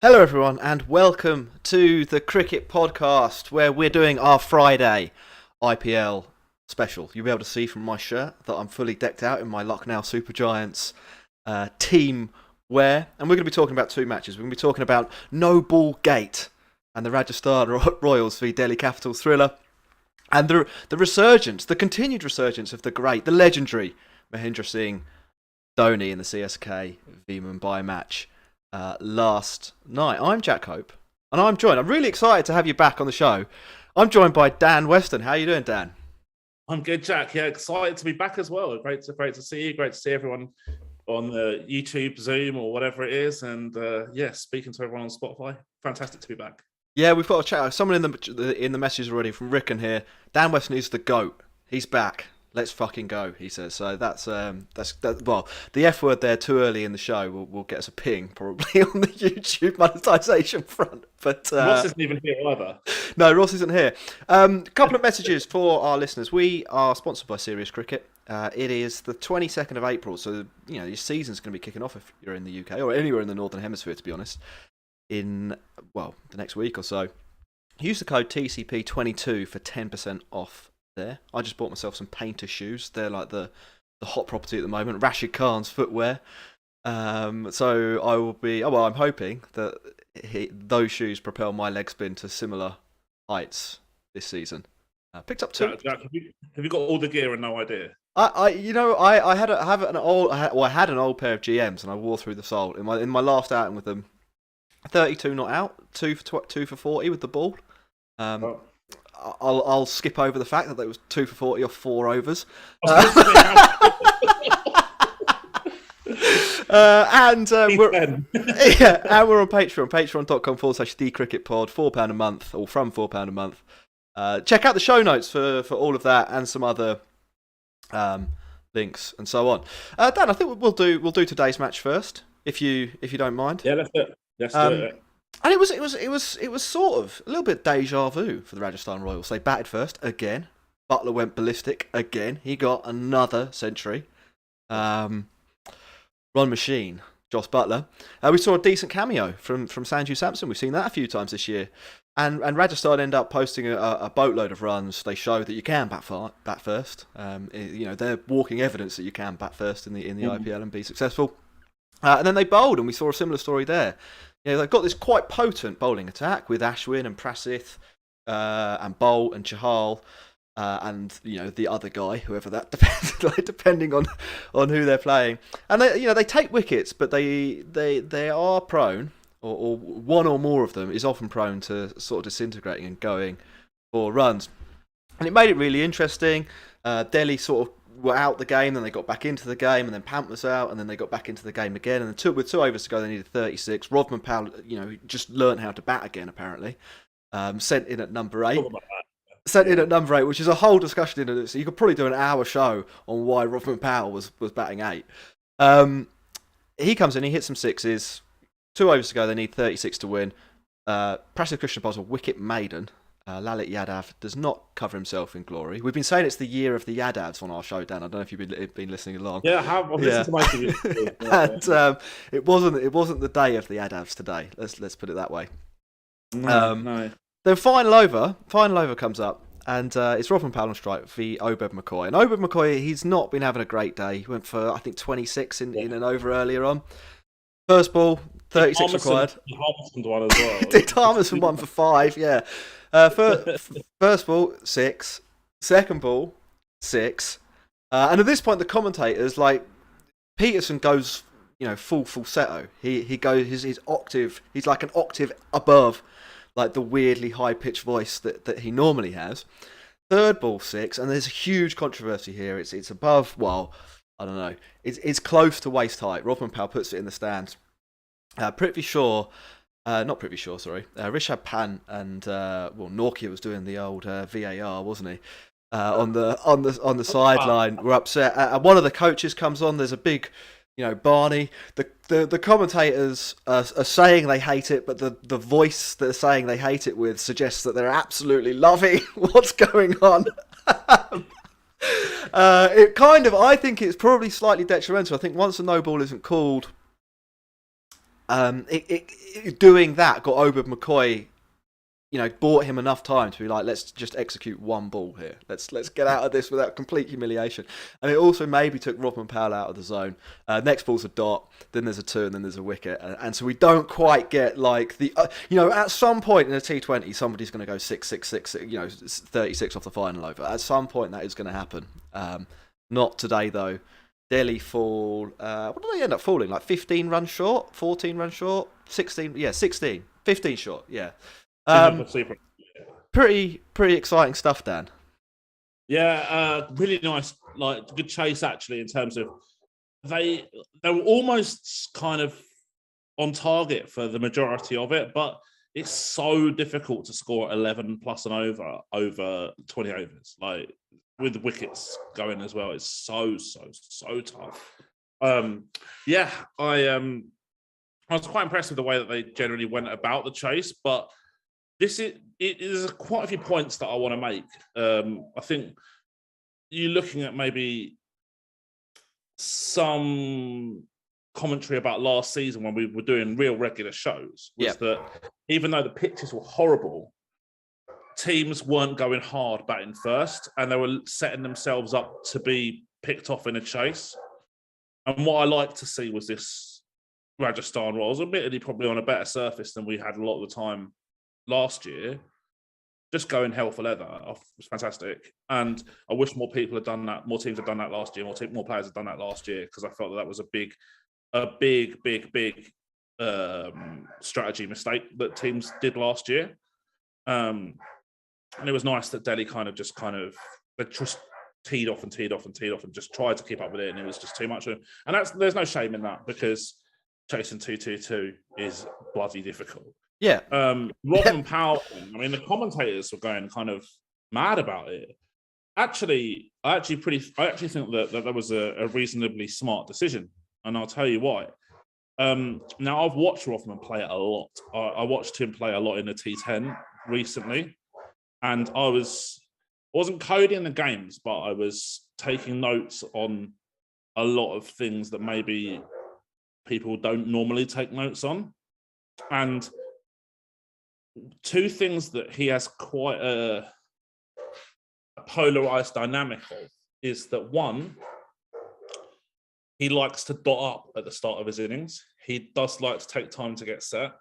Hello, everyone, and welcome to the Cricket Podcast, where we're doing our Friday IPL special. You'll be able to see from my shirt that I'm fully decked out in my Lucknow Super Giants team wear, and we're going to be talking about two matches. We're going to be talking about No Ball Gate and the Rajasthan Royals v Delhi Capitals thriller, and the resurgence, the continued resurgence of the legendary Mahendra Singh Dhoni in the CSK v Mumbai match last night. I'm Jack Hope, and I'm really excited to have you back on the show. I'm joined by Dan Weston. How are you doing, Dan? I'm good, Jack. Yeah, excited to be back as well. Great to see you. Great to see everyone on YouTube, Zoom, or whatever it is. And speaking to everyone on Spotify. Fantastic to be back. Yeah, we've got a chat. Someone in the messages already from Rickon here. Dan Weston is the GOAT. He's back. Let's fucking go, he says. So that's well, the F word there too early in the show will get us a ping probably on the YouTube monetization front. But Ross isn't even here either. No, Ross isn't here. A couple of messages for our listeners. We are sponsored by Serious Cricket. It is the 22nd of April, so your season's going to be kicking off if you're in the UK or anywhere in the Northern Hemisphere, to be honest. In the next week or so, use the code TCP22 for 10% off. There, I just bought myself some painter shoes. They're like the hot property at the moment. Rashid Khan's footwear. So I will be. Oh well, I'm hoping that those shoes propel my leg spin to similar heights this season. Picked up two. Jack, have you got all the gear and no idea? I had an old pair of GMs and I wore through the sole in my last outing with them. 32 not out, 2 for 40 with the ball. I'll skip over the fact that there was 2 for 40 or 4 overs. And we're on Patreon, patreon.com/thecricketpod, £4 a month, or from £4 a month. Check out the show notes for all of that and some other links and so on. Dan, I think we'll do today's match first, if you don't mind. Yeah, let's do it. Let's do it. And it was sort of a little bit deja vu for the Rajasthan Royals. They batted first again. Butler went ballistic again. He got another century. Run machine, Joss Butler. We saw a decent cameo from Sanju Samson. We've seen that a few times this year. And Rajasthan end up posting a boatload of runs. They show that you can bat first. They're walking evidence that you can bat first in the IPL and be successful. And then they bowled, and we saw a similar story there. They've got this quite potent bowling attack with Ashwin and Prasith and Bolt and Chahal and the other guy, whoever that depends, depending on who they're playing. And they take wickets, but they are prone, or one or more of them is often prone to sort of disintegrating and going for runs. And it made it really interesting. Delhi sort of were out the game, then they got back into the game, and then Pant was out, and then they got back into the game again. And then with 2 overs to go, they needed 36. Rodman Powell, just learned how to bat again, apparently. Sent in at number 8. Which is a whole discussion in it. So you could probably do an hour show on why Rodman Powell was batting 8. He comes in, he hits some sixes. 2 overs to go, they need 36 to win. Prasad Krishnapal's a wicket maiden. Lalit Yadav does not cover himself in glory. We've been saying it's the year of the Yadavs on our show, Dan. I don't know if you've been listening along. Yeah, I have. I've listened to my TV. And it wasn't the day of the Yadavs today. Let's put it that way. No. The final over comes up, and it's Rodman Powell on strike v Obed McCoy. And Obed McCoy, he's not been having a great day. He went for I think 26 in an over earlier on. First ball, 36 required. Harmison one as well. Did Harmison 1 for 5? Yeah. First ball, 6. Second ball, 6. And at this point, the commentators, like Peterson, goes, full falsetto. He goes his octave. He's like an octave above, like the weirdly high pitched voice that he normally has. Third ball, 6, and there's a huge controversy here. It's above. Well, I don't know. It's close to waist height. Rodman Powell puts it in the stands. Prithvi Shaw. Not Prithvi Shaw, sorry. Rishabh Pant and Norkia was doing the old VAR, wasn't he? On the sideline, we're upset. And one of the coaches comes on. There's a big, Barney. The commentators are saying they hate it, but the voice they're saying they hate it with suggests that they're absolutely loving what's going on. I think it's probably slightly detrimental. I think once a no ball isn't called, Doing that got Obed McCoy, bought him enough time to be like, let's just execute one ball here. Let's get out of this without complete humiliation. And it also maybe took Rodman Powell out of the zone. Next ball's a dot, then there's a 2, and then there's a wicket. And so we don't quite get like the, at some point in a T20, somebody's going to go 6, 36 off the final over. At some point that is going to happen. Not today though. Delhi fall, what did they end up falling? Like 15 runs short, 14 runs short, 16, 16, 15 short, yeah. Pretty exciting stuff, Dan. Yeah, really nice, like good chase actually. In terms of they were almost kind of on target for the majority of it, but it's so difficult to score 11 plus and over 20 overs. Like with the wickets going as well, it's so tough. I was quite impressed with the way that they generally went about the chase, but it is quite a few points that I want to make. I think you're looking at maybe some commentary about last season when we were doing real regular shows. That even though the pitches were horrible, teams weren't going hard batting first, and they were setting themselves up to be picked off in a chase. And what I like to see was this Rajasthan Royals, admittedly probably on a better surface than we had a lot of the time last year, just going hell for leather. It was fantastic, and I wish more people had done that. More teams had done that last year. More players had done that last year, because I felt that was a big strategy mistake that teams did last year. And it was nice that Delhi kind of just teed off and just tried to keep up with it, and it was just too much. And there's no shame in that, because chasing 2-2-2 is bloody difficult. Yeah. Rodman Powell, I mean, the commentators were going kind of mad about it. I actually think that was a reasonably smart decision, and I'll tell you why. Now, I've watched Rodman play a lot. I watched him play a lot in the T10 recently, and I wasn't coding the games, but I was taking notes on a lot of things that maybe people don't normally take notes on. And two things that he has quite a polarized dynamic of is that, one, he likes to dot up at the start of his innings. He does like to take time to get set,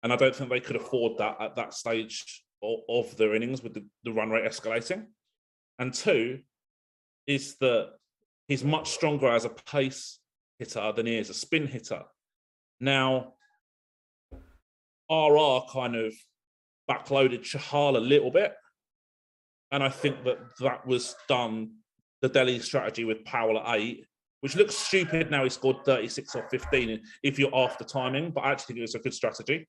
and I don't think they could afford that at that stage of their innings with the run rate escalating. And two is that he's much stronger as a pace hitter than he is a spin hitter. Now, RR kind of backloaded Chahal a little bit, and I think that was done, the Delhi strategy with Powell at 8, which looks stupid now. He scored 36 or 15 if you're after timing, but I actually think it was a good strategy.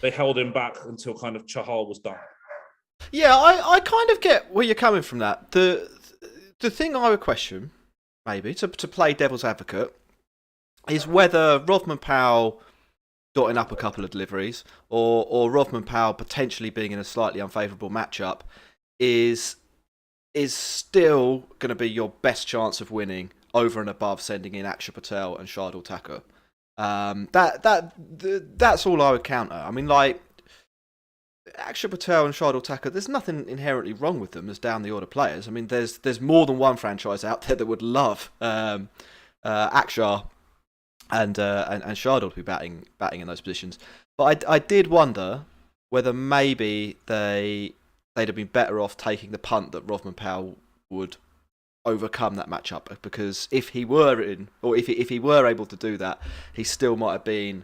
They held him back until kind of Chahal was done. Yeah, I kind of get where you're coming from that. The thing I would question, maybe, to play devil's advocate, is whether Rodman Powell dotting up a couple of deliveries, or Rodman Powell potentially being in a slightly unfavourable matchup is still going to be your best chance of winning over and above sending in Akshar Patel and Shardul Thakur. That's all I would counter. I mean, like, Akshar Patel and Shardul Thakur, there's nothing inherently wrong with them as down the order players. I mean, there's more than one franchise out there that would love Akshar and Shardul to be batting in those positions. But I did wonder whether maybe they'd have been better off taking the punt that Rodman Powell would overcome that matchup, because if he were if he were able to do that, he still might have been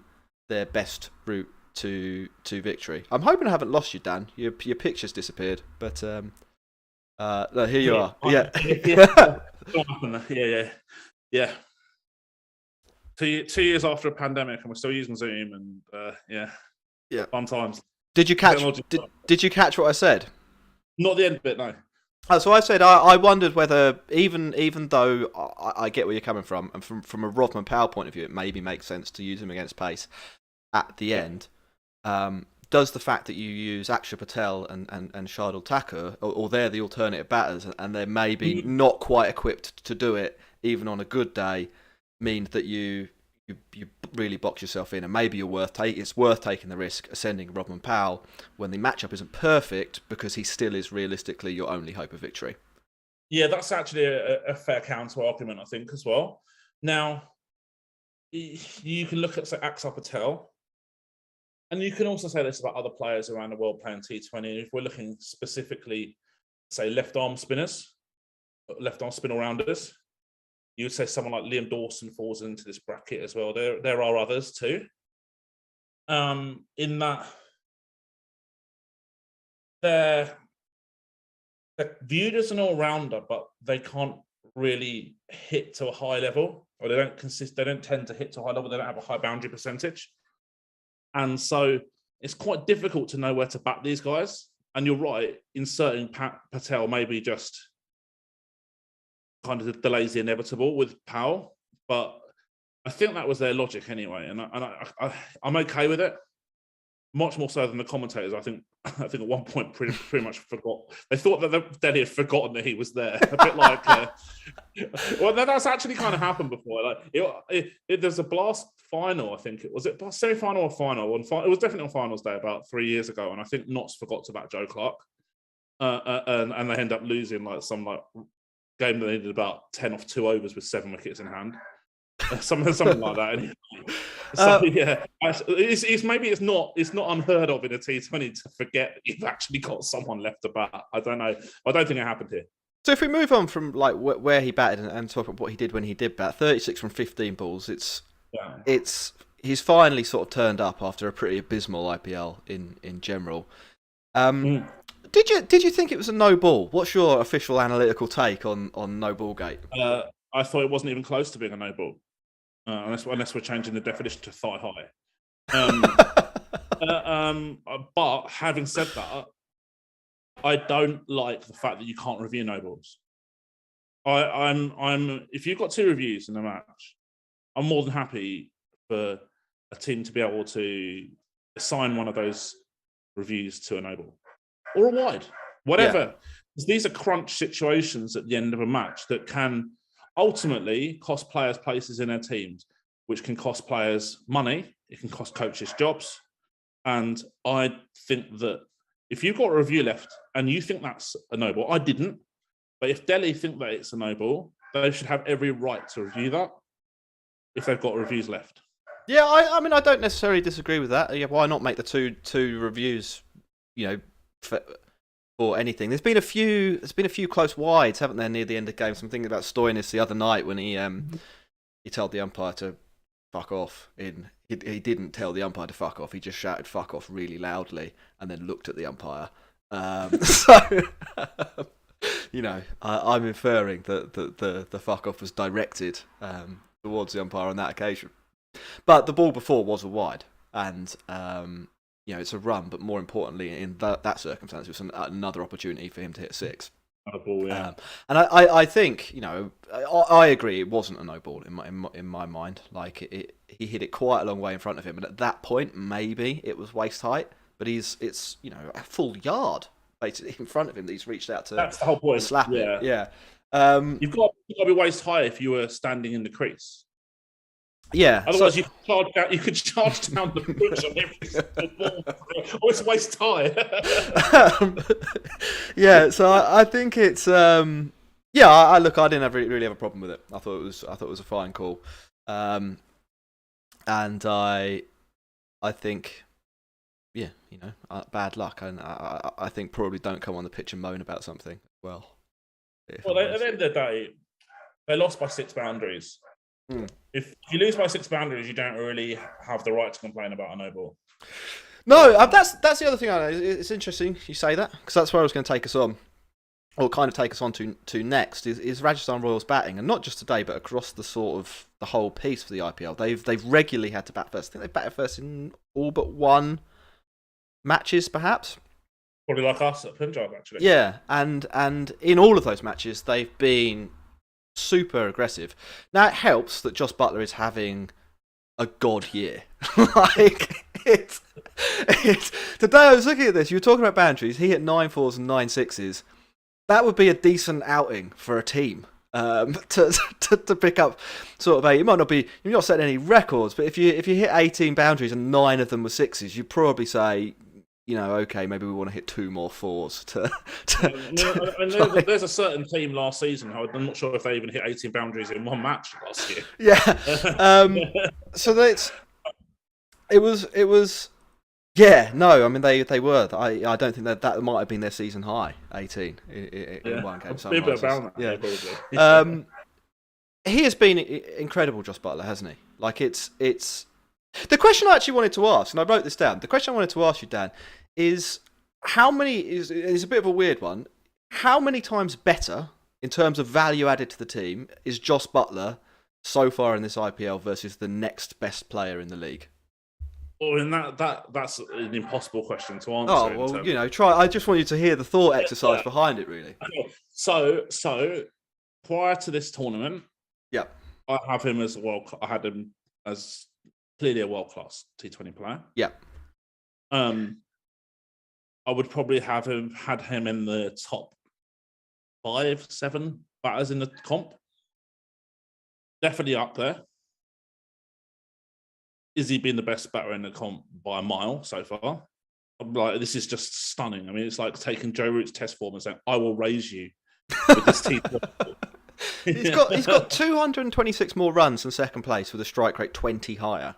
their best route to victory. I'm hoping I haven't lost you, Dan. Your picture's disappeared, but no, here you are. Yeah. Yeah. 2 years after a pandemic, and we're still using Zoom, and yeah, fun times. Did you catch what I said? Not the end bit, no. So I said I wondered whether, even though I get where you're coming from, and from a Rodman Powell point of view, it maybe makes sense to use him against pace at the end. Does the fact that you use Akshar Patel and Shardul Thakur, or they're the alternative batters, and they're maybe not quite equipped to do it even on a good day, mean that you you really box yourself in, and maybe it's worth taking the risk of sending Rodman Powell when the matchup isn't perfect, because he still is realistically your only hope of victory. Yeah, that's actually a fair counter argument, I think, as well. Now, you can look at, say, Axar Patel, and you can also say this about other players around the world playing T20. If we're looking specifically, say, left arm spin all-rounders, you would say someone like Liam Dawson falls into this bracket as well. There are others too. In that they're viewed as an all-rounder, but they can't really hit to a high level, or they don't tend to hit to a high level. They don't have a high boundary percentage. And so it's quite difficult to know where to back these guys. And you're right, inserting Patel maybe just kind of delays the inevitable with Powell. But I think that was their logic anyway. And I'm okay with it. Much more so than the commentators. I think at one point pretty much forgot. They thought that Delhi had forgotten that he was there. A bit like, well, that's actually kind of happened before. Like there's a Blast final. I think it was semi-final or final. It was definitely on finals day about 3 years ago, and I think Notts forgot to back Joe Clark, and they end up losing some game that they did about 10 off 2 overs with 7 wickets in hand. Something like that. Anyway. So yeah, it's not unheard of in a T20 to forget that you've actually got someone left to bat. I don't know. I don't think it happened here. So if we move on from where he batted and talk about what he did when he did bat, 36 from 15 balls. He's finally sort of turned up after a pretty abysmal IPL in general. Did you think it was a no ball? What's your official analytical take on no ball gate? I thought it wasn't even close to being a no ball. Unless we're changing the definition to thigh high. But having said that, I don't like the fact that you can't review no balls. I'm if you've got 2 reviews in a match, I'm more than happy for a team to be able to assign one of those reviews to a no ball or a wide, whatever. Yeah. These are crunch situations at the end of a match that can ultimately cost players places in their teams, which can cost players money. It can cost coaches jobs. And I think that if you've got a review left and you think that's a no ball, I didn't. But if Delhi think that it's a no ball, they should have every right to review that if they've got reviews left. Yeah, I mean, I don't necessarily disagree with that. Yeah, why not make the two reviews, for anything? There's been a few close wides, haven't there, near the end of games? I'm thinking about Stoinis the other night when he told the umpire to fuck off. He didn't tell the umpire to fuck off. He just shouted "fuck off" really loudly and then looked at the umpire. I'm inferring that the fuck off was directed towards the umpire on that occasion. But the ball before was a wide, and it's a run, but more importantly, in that circumstance, it was another opportunity for him to hit 6. A ball, yeah. And I think, I agree, it wasn't a no ball in my mind. Like he hit it quite a long way in front of him, and at that point, maybe it was waist height, but it's a full yard basically in front of him that he's reached out to. That's the whole point. Slap it. Yeah. You've got to be waist high if you were standing in the crease. Yeah. Otherwise, you could charge down the pitch on every single ball. Oh, it's waist high. Yeah. So I think it's I didn't really have a problem with it. I thought it was a fine call, and I think, bad luck, and I think probably don't come on the pitch and moan about something. Well, at the end of the day, they lost by 6 boundaries. If you lose by 6 boundaries, you don't really have the right to complain about a no ball. No, that's the other thing. It's interesting you say that, because that's where I was going to take us on, or kind of take us on to next is Rajasthan Royals batting, and not just today, but across the whole piece for the IPL. They've regularly had to bat first. I think they've batted first in all but 1 matches, perhaps. Probably like us at Punjab, actually. Yeah, and in all of those matches, they've been super aggressive. Now it helps that Josh Buttler is having a god year. It's today I was looking at this. You were talking about boundaries. He hit 9 4s and 9 6s. That would be a decent outing for a team. to pick up sort of you're not setting any records, but if you hit 18 boundaries and 9 of them were sixes, you'd probably say, okay, maybe we want to hit 2 more fours there's a certain team last season. I'm not sure if they even hit 18 boundaries in one match last year. Yeah. So it was. Yeah, no, I mean they were. I don't think that might have been their season high, 18 in one game. He has been incredible, Joss Butler, hasn't he? Like it's the question I actually wanted to ask, and I wrote this down. The question I wanted to ask you, Dan, is how many is a bit of a weird one. How many times better in terms of value added to the team is Joss Butler so far in this IPL versus the next best player in the league? Well, in that's an impossible question to answer. Oh well, try. I just want you to hear the thought exercise behind it, really. So prior to this tournament, yeah, I have him as I had him as clearly a world-class T20 player. Yeah. I would probably had him in the top 5, 7 batters in the comp. Definitely up there. Is he been the best batter in the comp by a mile so far? I'm like, this is just stunning. I mean, it's like taking Joe Root's test form and saying, "I will raise you with this T20." He's got 226 more runs than second place with a strike rate 20 higher.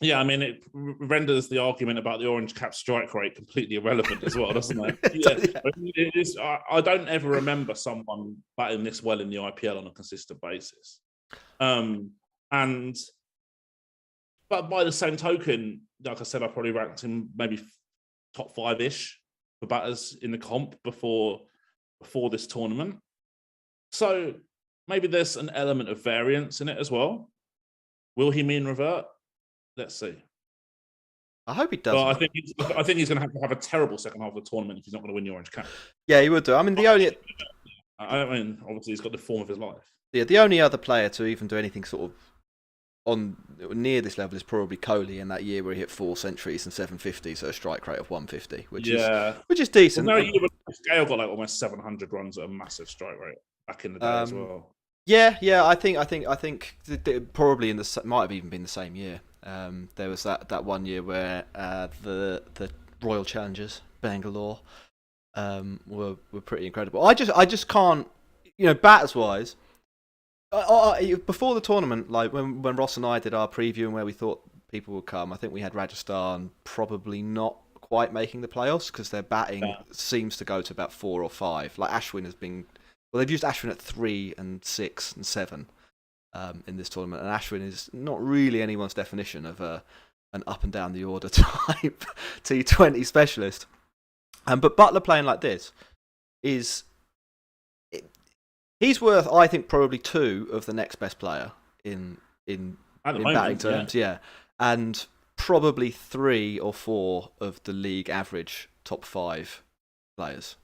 Yeah, I mean, it renders the argument about the orange cap strike rate completely irrelevant as well, doesn't it? It is, I don't ever remember someone batting this well in the IPL on a consistent basis. But by the same token, like I said, I probably ranked him maybe top 5-ish for batters in the comp before this tournament. So maybe there's an element of variance in it as well. Will he mean revert? Let's see. I hope he does. But I think he's going to have a terrible second half of the tournament if he's not going to win the orange cap. Yeah, he would do. I mean, obviously, he's got the form of his life. Yeah, the only other player to even do anything sort of on near this level is probably Kohli in that year where he hit 4 centuries and 750, so a strike rate of 150, which is decent. Well, no, Gale got like almost 700 runs at a massive strike rate back in the day as well. Yeah, I think probably might have even been the same year. There was that one year where the Royal Challengers Bangalore were pretty incredible. I just can't, batters wise. Before the tournament, like when Ross and I did our preview and where we thought people would come, I think we had Rajasthan probably not quite making the playoffs because their batting seems to go to about 4 or 5. Like Ashwin has been, they've used Ashwin at 3 and 6 and 7 in this tournament, and Ashwin is not really anyone's definition of an up and down the order type T20 specialist. But Butler playing like this he's worth, I think, probably 2 of the next best player in batting terms, yeah, and probably 3 or 4 of the league average top 5 players.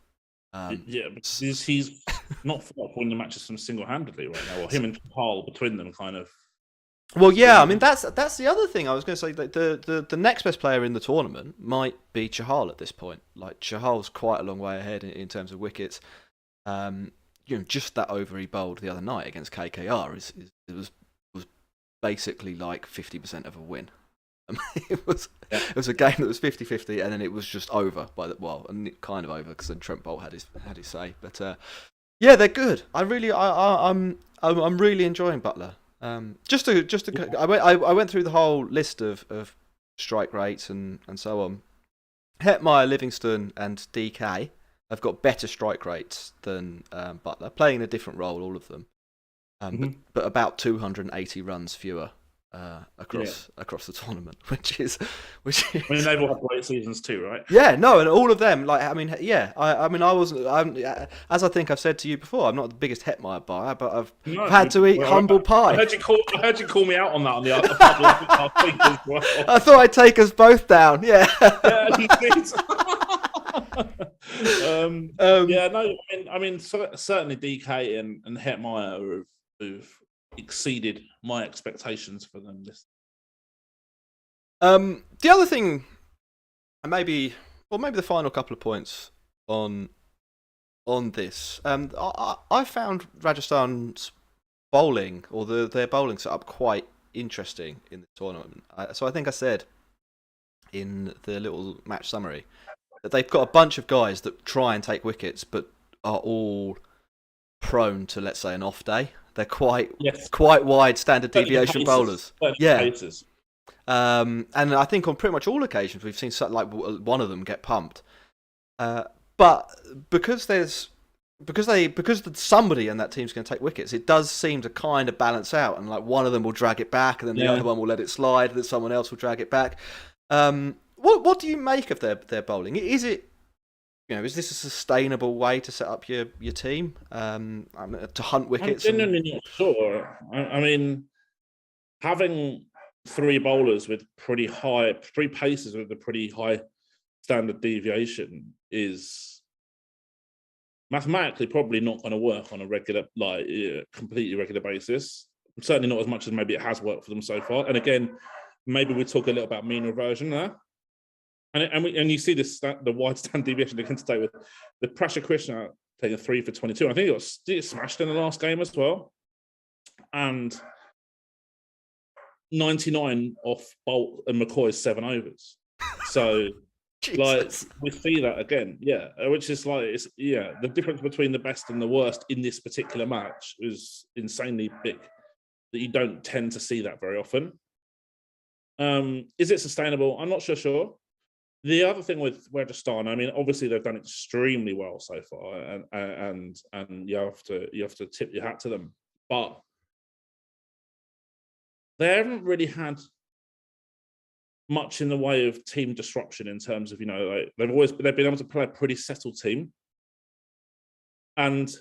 But he's not far from winning the matches from single-handedly right now. Well, him and Chahal between them kind of. Well, yeah, I mean that's the other thing I was going to say. That the next best player in the tournament might be Chahal at this point. Like Chahal's quite a long way ahead in terms of wickets. Just that over he bowled the other night against KKR was basically like 50% of a win. It was a game that was 50-50, and then it was just over and kind of over because then Trent Bolt had his say. But yeah, they're good. I'm really enjoying Butler. I went through the whole list of strike rates and so on. Hetmeyer, Livingston, and DK have got better strike rates than Butler, playing in a different role, all of them, but about 280 runs fewer across the tournament, which is. I mean, they've all had great seasons too, right? Yeah, no, and all of them. I wasn't. As I think I've said to you before, I'm not the biggest Hetmeyer buyer, but I've had to eat humble pie. I heard you call me out on that on the other week as well. I thought I'd take us both down. Yeah. You did. I mean, certainly DK and Hetmeyer have exceeded my expectations for them. The other thing, and maybe the final couple of points on on this. I found Rajasthan's bowling or their bowling setup quite interesting in the tournament. So I think I said in the little match summary that they've got a bunch of guys that try and take wickets, but are all prone to, let's say, an off day. They're quite wide standard deviation bowlers. Yeah. Paces. And I think on pretty much all occasions we've seen like one of them get pumped. But because somebody in that team's going to take wickets, it does seem to kind of balance out, and like one of them will drag it back, and then the other one will let it slide, and then someone else will drag it back. What do you make of their bowling? Is it, is this a sustainable way to set up your team to hunt wickets? I'm genuinely not sure. I mean, having three bowlers with three paces with a pretty high standard deviation is mathematically probably not going to work on a regular, completely regular basis. Certainly not as much as maybe it has worked for them so far. And again, maybe we talk a little about mean reversion there. And you see this the wide stand deviation they can stay with the pressure Krishna taking 3 for 22. I think he got smashed in the last game as well. And 99 off Bolt and McCoy's 7 overs. So we see that again, which is the difference between the best and the worst in this particular match is insanely big. That you don't tend to see that very often. Is it sustainable? I'm not sure. The other thing with Rajasthan, I mean, obviously they've done extremely well so far, and you have to tip your hat to them, but they haven't really had much in the way of team disruption in terms of they've been able to play a pretty settled team. And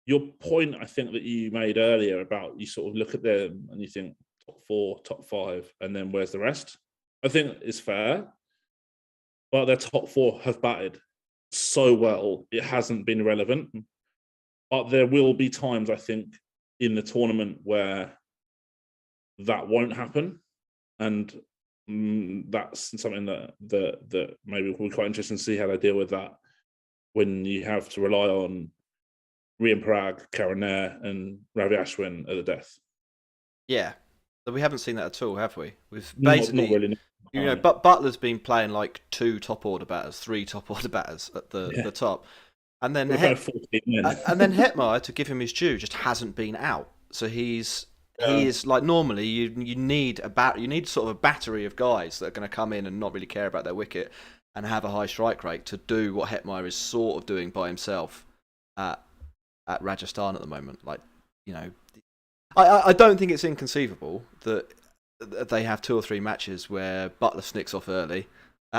your point, I think, that you made earlier about you sort of look at them and you think top 4, top 5, and then where's the rest? I think is fair. But their top 4 have batted so well, it hasn't been relevant. But there will be times, I think, in the tournament where that won't happen. And that's something that maybe will be quite interesting to see how they deal with that when you have to rely on Rian Parag, Karan Nair and Ravi Ashwin at the death. Yeah. But we haven't seen that at all, have we? We've basically... Not really. But Butler's been playing like 2 top order batters, 3 top order batters at the top, and then Hetmeyer, to give him his due, just hasn't been out. So he is like, normally you need sort of a battery of guys that are going to come in and not really care about their wicket and have a high strike rate to do what Hetmeyer is sort of doing by himself at Rajasthan at the moment. I don't think it's inconceivable that they have 2 or 3 matches where Butler snicks off early,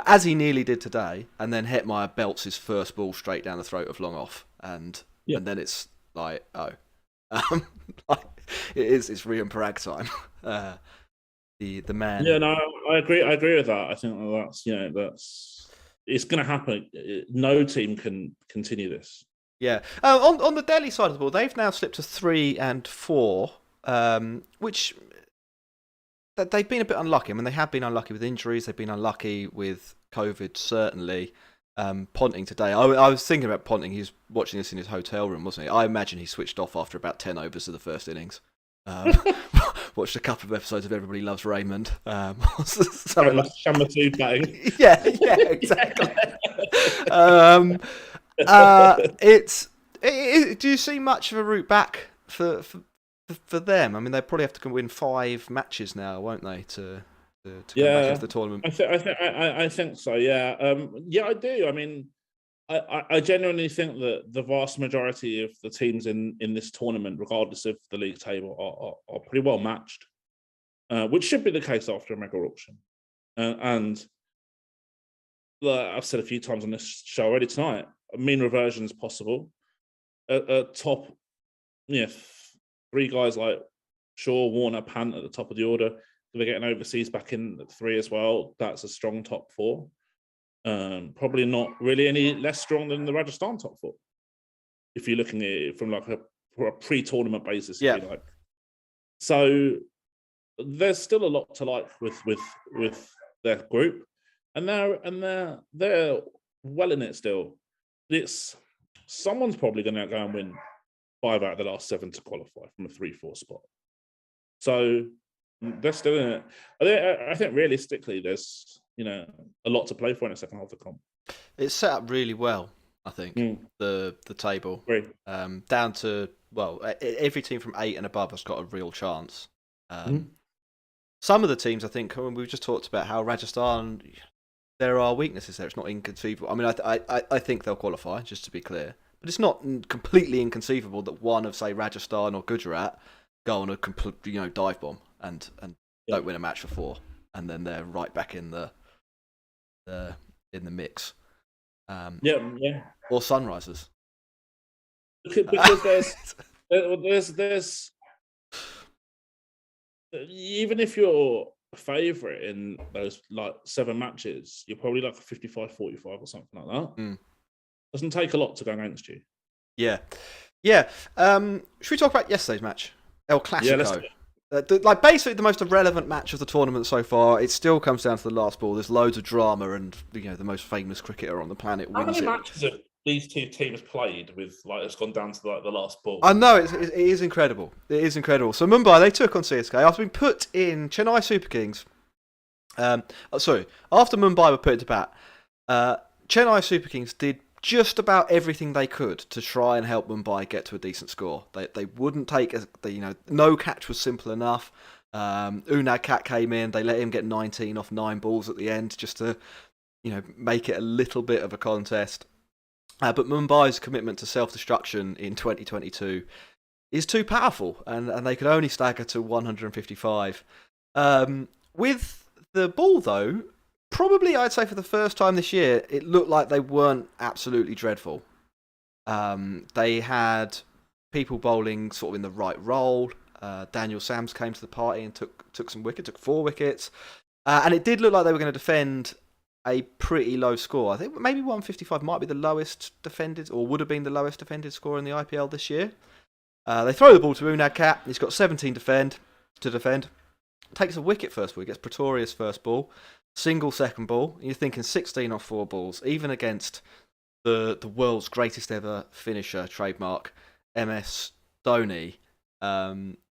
as he nearly did today, and then Hetmeyer belts his first ball straight down the throat of long off, and then it's like, it's Rian Parag time. The man. Yeah, no, I agree with that. I think that's it's going to happen. No team can continue this. Yeah. On the Delhi side of the ball, they've now slipped to 3 and 4, which. They've been a bit unlucky. I mean, they have been unlucky with injuries. They've been unlucky with COVID, certainly. Ponting today. I was thinking about Ponting. He was watching this in his hotel room, wasn't he? I imagine he switched off after about 10 overs of the first innings. Watched a couple of episodes of Everybody Loves Raymond. Shamatu batting. Yeah, exactly. Do you see much of a route back for them? I mean, they probably have to win 5 matches now, won't they, to come back into the tournament? I think so. Yeah, I do. I mean, I genuinely think that the vast majority of the teams in this tournament, regardless of the league table, are pretty well matched, which should be the case after a mega auction. And I've said a few times on this show already tonight, mean reversion is possible. Top, 3 guys like Shaw, Warner, Pant at the top of the order. If they're getting overseas back in at 3 as well, that's a strong top 4. Probably not really any less strong than the Rajasthan top 4. If you're looking at it from like a pre-tournament basis, if you like. So there's still a lot to like with their group, and they're well in it still. someone's probably going to go and win 5 out of the last 7 to qualify from a 3-4 spot. So they're still in it. I think realistically, there's a lot to play for in the second half of the comp. It's set up really well, I think. The table down to every team from 8 and above has got a real chance. Some of the teams, I think, we've just talked about how Rajasthan, there are weaknesses there. It's not inconceivable. I mean, I think they'll qualify, just to be clear. But it's not completely inconceivable that one of, say, Rajasthan or Gujarat go on a complete, dive bomb and don't win a match for 4, and then they're right back in the mix. Or Sunrisers. Because there's even if you're a favourite in those 7 matches, you're probably like a 55-45 or something like that. Doesn't take a lot to go against you. Yeah. Should we talk about yesterday's match? El Clasico. Basically the most irrelevant match of the tournament so far. It still comes down to the last ball. There's loads of drama, and the most famous cricketer on the planet wins it. How many matches have these two teams played with it's gone down to the last ball? I know, it is incredible. It is incredible. So Mumbai, they took on CSK after being put in Chennai Super Kings. After Mumbai were put into bat, Chennai Super Kings did just about everything they could to try and help Mumbai get to a decent score. They wouldn't take, no catch was simple enough. Unad Kat came in, they let him get 19 off 9 balls at the end just to, make it a little bit of a contest. But Mumbai's commitment to self-destruction in 2022 is too powerful, and they could only stagger to 155. With the ball, though, probably I'd say for the first time this year, it looked like they weren't absolutely dreadful. They had people bowling sort of in the right role. Daniel Sams came to the party and took some wickets, took 4 wickets. And it did look like they were going to defend a pretty low score. I think maybe 155 might be the lowest defended, or would have been the lowest defended score in the IPL this year. They throw the ball to Unad Kat. He's got 17 to defend. Takes a wicket first ball. He gets Pretoria's first ball. Single second ball. You're thinking 16 off 4 balls, even against the world's greatest ever finisher, trademark, MS Dhoni.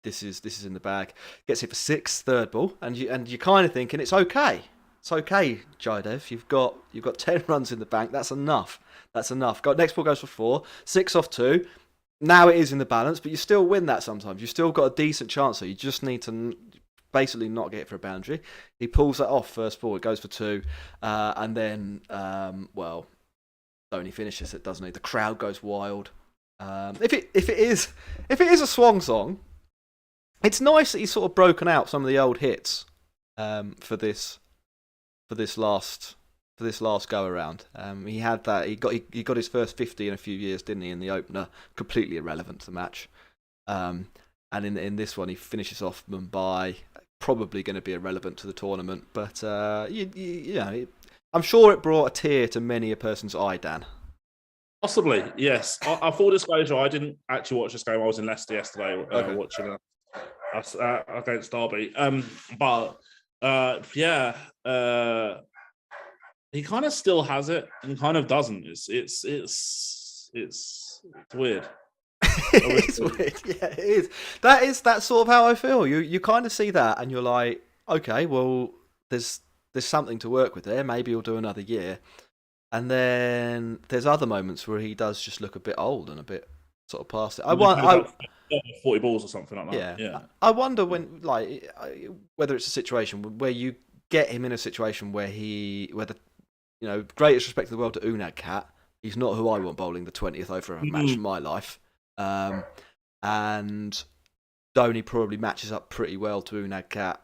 This is in the bag. Gets hit for 6, third ball, and you're kind of thinking it's okay. It's okay, Jaidev. You've got 10 runs in the bank. That's enough. Next ball goes for 4, 6 off 2. Now it is in the balance, but you still win that sometimes. You've still got a decent chance, so you just need to basically not get it for a boundary. He pulls that off first ball. It goes for 2, and then Dhoni finishes it, doesn't he? The crowd goes wild. If it is a swan song, it's nice that he's sort of broken out some of the old hits for this last go around. He had that. He got his first 50 in a few years, didn't he? In the opener, completely irrelevant to the match. And in this one, he finishes off Mumbai, probably going to be irrelevant to the tournament. But I'm sure it brought a tear to many a person's eye, Dan. Possibly, yes. I full disclosure, I didn't actually watch this game. I was in Leicester yesterday watching us against Derby. He kind of still has it and kind of doesn't. It's weird. It's weird. Yeah, it is. That's sort of how I feel. You kind of see that and you're like, okay, well, there's something to work with there. Maybe he'll do another year. And then there's other moments where he does just look a bit old and a bit sort of past it. 40 balls or something like that. Yeah. I wonder whether it's a situation where you get him in a situation where greatest respect in the world to Unad Kat. He's not who I want bowling the 20th over a match in my life. And Dhoni probably matches up pretty well to Unad Kat.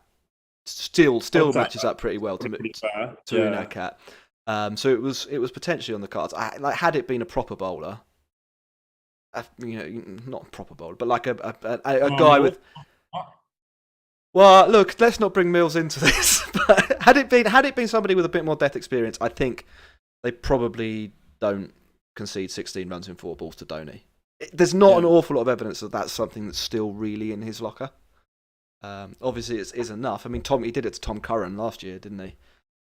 Still matches up pretty well to Unad Kat. So it was potentially on the cards. Had it been a proper bowler, not a proper bowler, but like a guy with. Well, look, let's not bring Mills into this. But had it been somebody with a bit more death experience, I think they probably don't concede 16 runs in 4 balls to Dhoni. There's not an awful lot of evidence that that's something that's still really in his locker. Obviously, it is enough. I mean, he did it to Tom Curran last year, didn't he?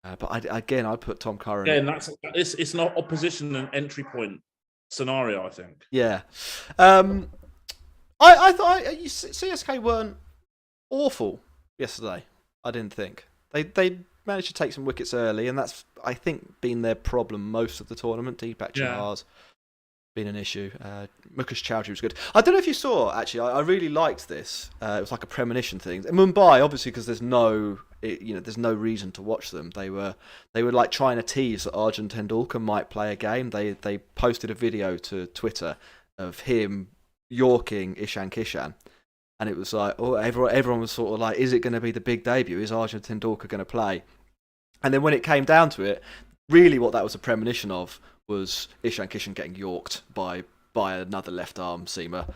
But I'd put Tom Curran. Yeah, and it's an opposition and entry point scenario, I think. Yeah. I thought CSK weren't awful yesterday. I didn't think they managed to take some wickets early, and that's, I think, been their problem most of the tournament. Deepak Chahar's been an issue. Mukesh Chowdhury was good. I don't know if you saw, actually. I really liked this. It was like a premonition thing. In Mumbai, obviously, because there's no reason to watch them. They were like trying to tease that Arjun Tendulkar might play a game. They posted a video to Twitter of him yorking Ishan Kishan. And it was like, everyone was sort of like, is it going to be the big debut? Is Arjun Tendulkar going to play? And then when it came down to it, really what that was a premonition of was Ishan Kishan getting yorked by another left arm seamer.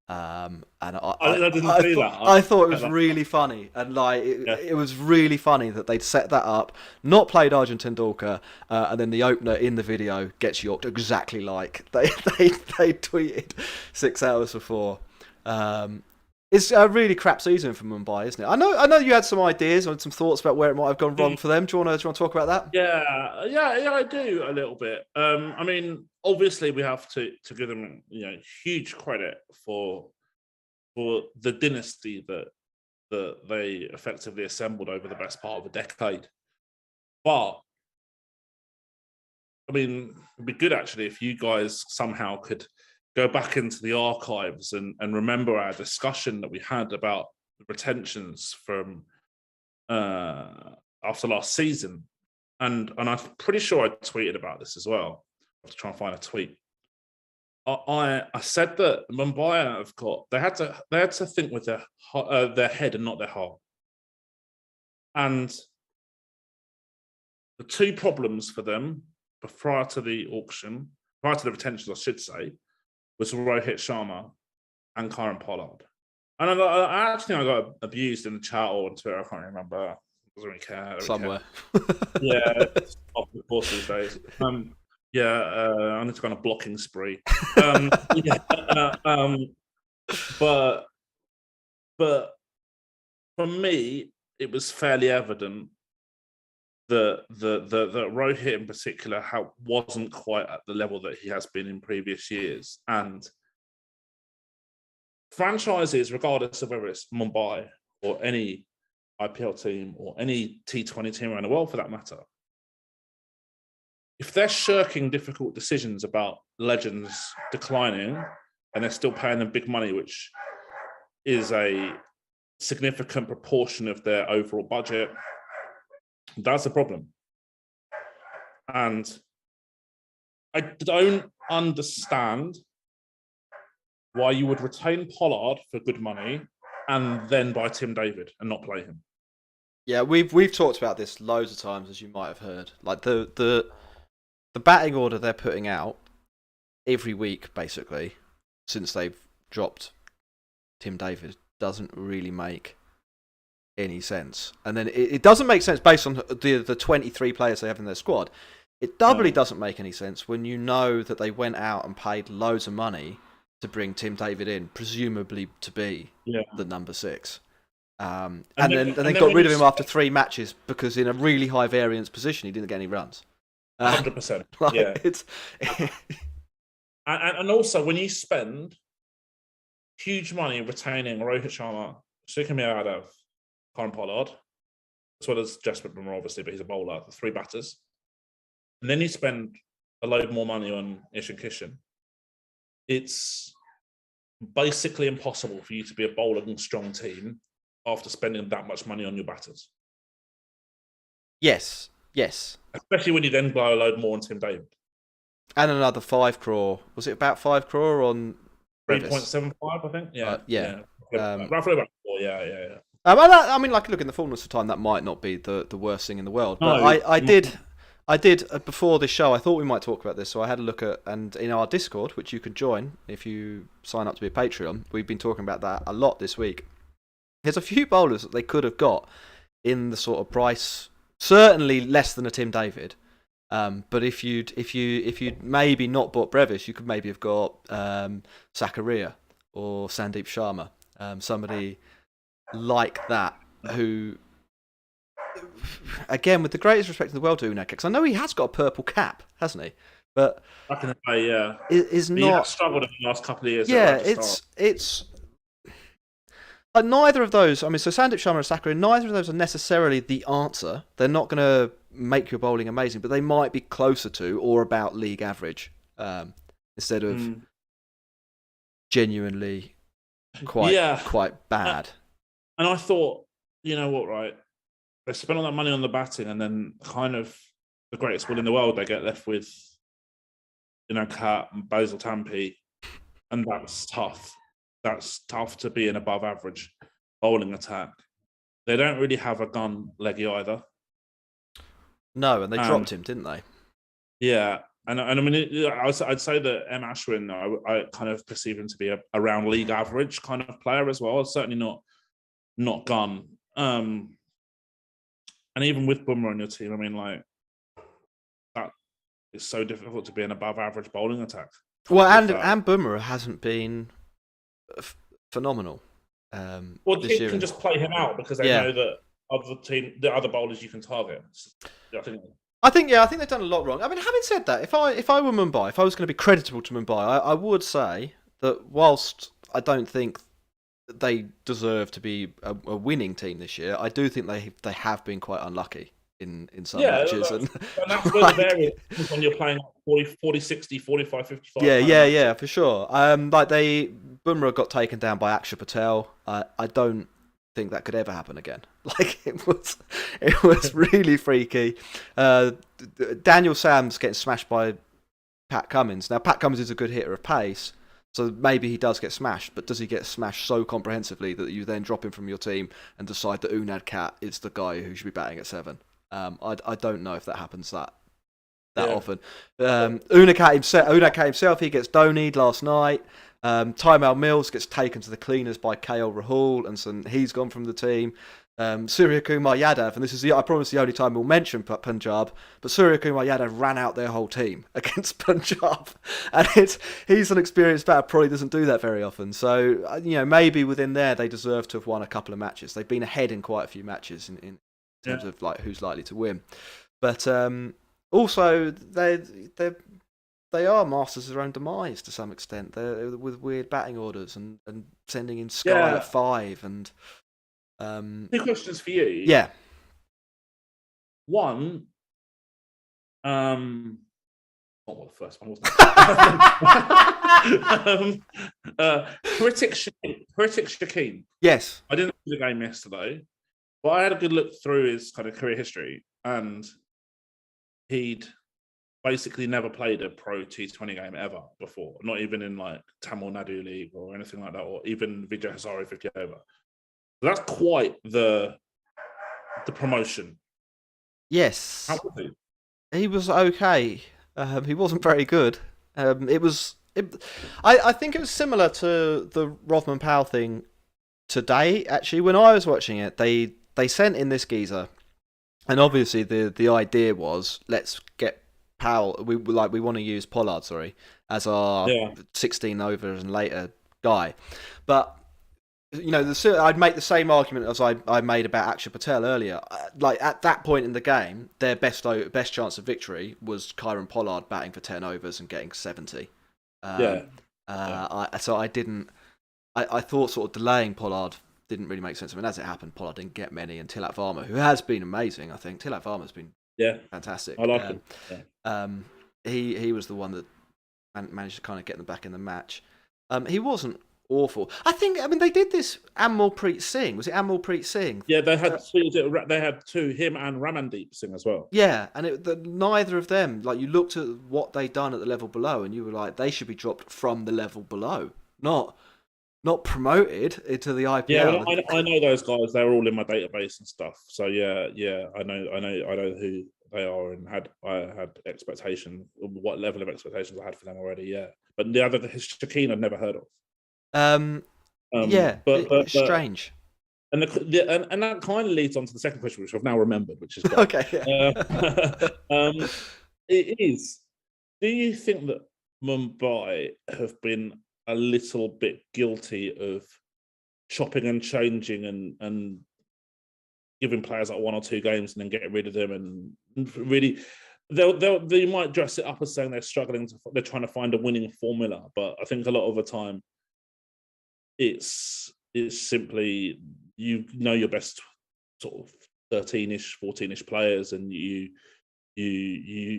And I thought it was really funny, and like it was really funny that they'd set that up, not played Arjun Tendulkar, and then the opener in the video gets yorked exactly like they tweeted 6 hours before. It's a really crap season for Mumbai, isn't it? I know you had some ideas or some thoughts about where it might have gone wrong for them. Do you want to talk about that? Yeah, I do a little bit. I mean, obviously we have to give them huge credit for the dynasty that they effectively assembled over the best part of a decade. But I mean, it'd be good actually if you guys somehow could go back into the archives and remember our discussion that we had about the retentions from after last season. And I'm pretty sure I tweeted about this as well. I have to try and find a tweet. I said that Mumbai they had to think with their head and not their heart. And the two problems for them prior to the retentions, I should say, was Rohit Sharma and Karen Pollard. And I actually think I got abused in the chat or on Twitter. I can't remember. Doesn't really care. Somewhere. Yeah, off the course these days. I need to go on a blocking spree. But for me, it was fairly evident that Rohit in particular wasn't quite at the level that he has been in previous years. And franchises, regardless of whether it's Mumbai or any IPL team or any T20 team around the world for that matter, if they're shirking difficult decisions about legends declining and they're still paying them big money, which is a significant proportion of their overall budget, that's a problem. And I don't understand why you would retain Pollard for good money and then buy Tim David and not play him. Yeah, we've talked about this loads of times, as you might have heard. Like the batting order they're putting out every week, basically, since they've dropped Tim David, doesn't really make any sense. And then it doesn't make sense based on the 23 players they have in their squad. It doubly doesn't make any sense when you know that they went out and paid loads of money to bring Tim David in, presumably to be the number 6. And then got rid of him after 3 matches because in a really high variance position he didn't get any runs. 100%. It's and also when you spend huge money retaining Rohit Sharma, Shikhar Yadav, Karen Pollard, as well as Jasprit Bumrah, obviously, but he's a bowler, the 3 batters, and then you spend a load more money on Ishan Kishan, it's basically impossible for you to be a bowling strong team after spending that much money on your batters. Yes. Especially when you then blow a load more on Tim David. And another 5 crore. Was it about 5 crore on 3.75, I think? Yeah. Roughly about 4, yeah. I mean, like, look, in the fullness of time, that might not be the worst thing in the world. But I did before this show, I thought we might talk about this, so I had a look at, and in our Discord, which you can join if you sign up to be a Patreon, we've been talking about that a lot this week. There's a few bowlers that they could have got in the sort of price, certainly less than a Tim David. But if you'd maybe not bought Brevis, you could maybe have got Zakaria or Sandeep Sharma, somebody like that who, again, with the greatest respect in the world to Unai, because I know he has got a purple cap, hasn't he? but back in the day, yeah, is he has not. struggled in the last couple of years. Yeah, At Rajasthan. it's neither of those. I mean, so Sandeep Sharma and Sakura, neither of those are necessarily the answer. They're not going to make your bowling amazing, but they might be closer to or about league average instead of genuinely quite bad. And I thought, you know what, right? They spend all that money on the batting, and then kind of the greatest will in the world, they get left with, Cat and Basil Tampi, and that's tough. That's tough to be an above average bowling attack. They don't really have a gun leggy either. No, and they dropped him, didn't they? Yeah, and I mean, I'd say that M. Ashwin, I kind of perceive him to be around league average kind of player as well. Certainly not gun. And even with Bumrah on your team, I mean, like, that is so difficult to be an above average bowling attack. Well, and Bumrah hasn't been phenomenal. Well, teams can just play him out because they know that the other bowlers you can target. I think they've done a lot wrong. I mean, having said that, if I were Mumbai, if I was going to be creditable to Mumbai, I would say that whilst I don't think they deserve to be a winning team this year, I do think they have been quite unlucky in some matches. And that's where the variance when you're playing 40, 60, 45, 55. Yeah, for sure. Bumrah got taken down by Akshar Patel. I don't think that could ever happen again. Like, it was really freaky. Daniel Sams getting smashed by Pat Cummins. Now, Pat Cummins is a good hitter of pace, so maybe he does get smashed, but does he get smashed so comprehensively that you then drop him from your team and decide that Unad Kat is the guy who should be batting at 7? I don't know if that happens that often. Unad Kat himself, he gets Dhoni'd last night. Taimal Mills gets taken to the cleaners by KL Rahul, and so he's gone from the team. Surya Kumar Yadav, and this is I promise the only time we'll mention Punjab, but Surya Kumar Yadav ran out their whole team against Punjab, and he's an experienced batter, probably doesn't do that very often. So maybe within there they deserve to have won a couple of matches. They've been ahead in quite a few matches in terms of like who's likely to win, but also they are masters of their own demise to some extent. They're with weird batting orders and sending in Sky at 5 and. 2 questions for you. Yeah. One, what the first one wasn't. Critic Shakeen. Yes. I didn't see the game yesterday, but I had a good look through his kind of career history, and he'd basically never played a pro T20 game ever before, not even in like Tamil Nadu League or anything like that, or even Vijay Hazare 50 over. That's quite the promotion. Yes. How was he? He was okay. He wasn't very good. I think it was similar to the Rothman Powell thing today. Actually, when I was watching it, they sent in this geezer, and obviously the idea was, let's get Powell. We want to use Pollard, as our 16 overs and later guy, but. I'd make the same argument as I made about Akshar Patel earlier. Like, at that point in the game, their best chance of victory was Kieron Pollard batting for 10 overs and getting 70. I thought sort of delaying Pollard didn't really make sense. I mean, as it happened, Pollard didn't get many, and Tilak Varma, who has been amazing, I think. Tilak Varma's been fantastic. I like him. Yeah. He was the one that managed to kind of get them back in the match. He wasn't awful. I mean, they did this Amalpreet Singh. Was it Amalpreet Singh? Yeah, they had two, him and Ramandeep Singh as well. Yeah, and neither of them, like, you looked at what they'd done at the level below, and you were like, they should be dropped from the level below, not promoted into the IPL. Yeah, I know those guys. They're all in my database and stuff. So yeah, I know who they are, and I had expectation, what level of expectations I had for them already. Yeah, but the Shakeen I'd never heard of. But strange. And and that kind of leads on to the second question, which I've now remembered, which is great. Okay. It is. Do you think that Mumbai have been a little bit guilty of chopping and changing and giving players like 1 or 2 games and then getting rid of them, and really they might dress it up as saying they're trying to find a winning formula, but I think a lot of the time it's simply your best sort of 13-ish, 14-ish players, and you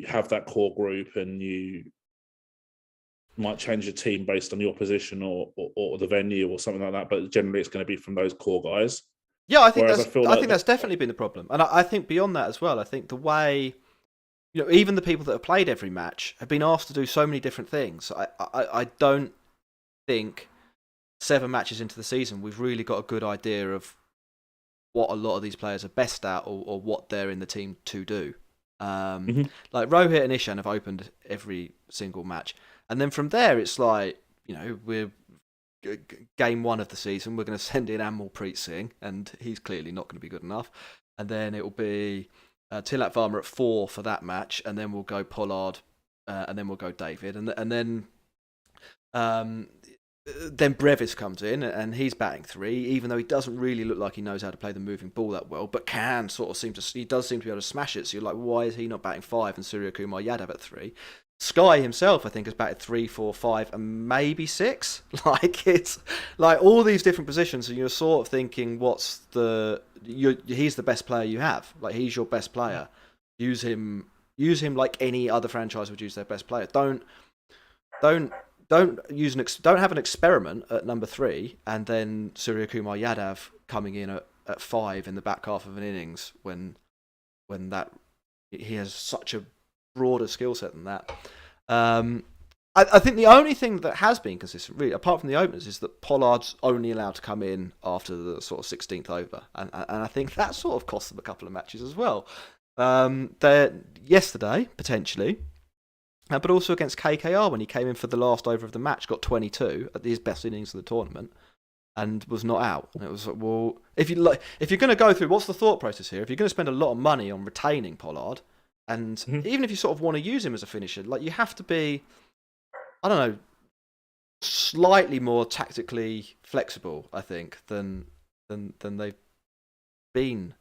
have that core group, and you might change your team based on the opposition or the venue or something like that. But generally, it's going to be from those core guys. Yeah, I think that's definitely been the problem, and I think beyond that as well. I think the way, even the people that have played every match have been asked to do so many different things. I don't think 7 matches into the season we've really got a good idea of what a lot of these players are best at, or what they're in the team to do. Like Rohit and Ishan have opened every single match, and then from there it's like, we're game 1 of the season, we're going to send in Ammalpreet Singh, and he's clearly not going to be good enough. And then it will be Tilak Varma at 4 for that match, and then we'll go Pollard, and then we'll go David, and then Brevis comes in, and he's batting 3, even though he doesn't really look like he knows how to play the moving ball that well, but he does seem to be able to smash it. So you're like, why is he not batting 5 and Surya Kumar Yadav at 3? Sky himself, I think, has batted 3, 4, 5, and maybe 6. Like, it's like all these different positions, and you're sort of thinking, he's the best player you have. Like, he's your best player. Use him like any other franchise would use their best player. Don't have an experiment at number 3, and then Surya Kumar Yadav coming in at 5 in the back half of an innings when he has such a broader skill set than that. I think the only thing that has been consistent, really, apart from the openers, is that Pollard's only allowed to come in after the sort of 16th over, and I think that sort of cost them a couple of matches as well. Yesterday, potentially. But also against KKR, when he came in for the last over of the match, got 22 at his best innings of the tournament, and was not out. And it was like, well, if you're going to go through, what's the thought process here? If you're going to spend a lot of money on retaining Pollard, and even if you sort of want to use him as a finisher, like, you have to be, I don't know, slightly more tactically flexible, I think, than they've been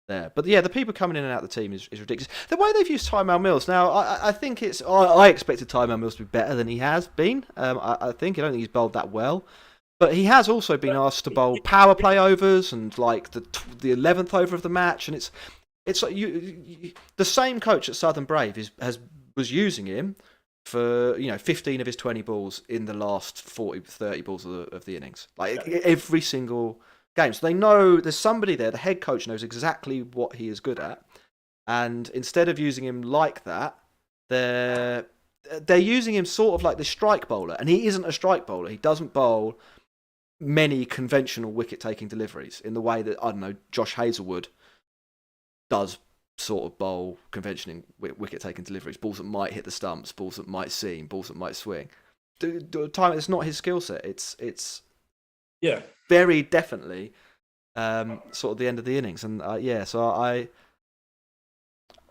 there. But yeah, the people coming in and out of the team is ridiculous. The way they've used Tymal Mills now, I think it's. I expected Tymal Mills to be better than he has been. I don't think he's bowled that well, but he has also been asked to bowl power play overs and like the 11th over of the match, and it's like the same coach at Southern Brave was using him for 15 of his 20 balls in the last 30 balls of the innings, like every single game. So they know there's somebody there. The head coach knows exactly what he is good at, and instead of using him like that, they're using him sort of like the strike bowler, and he isn't a strike bowler. He doesn't bowl many conventional wicket-taking deliveries in the way that, I don't know, Josh Hazlewood does sort of bowl conventional wicket-taking deliveries. Balls that might hit the stumps, balls that might seam, balls that might swing. It's not his skill set. It's very definitely sort of the end of the innings, and so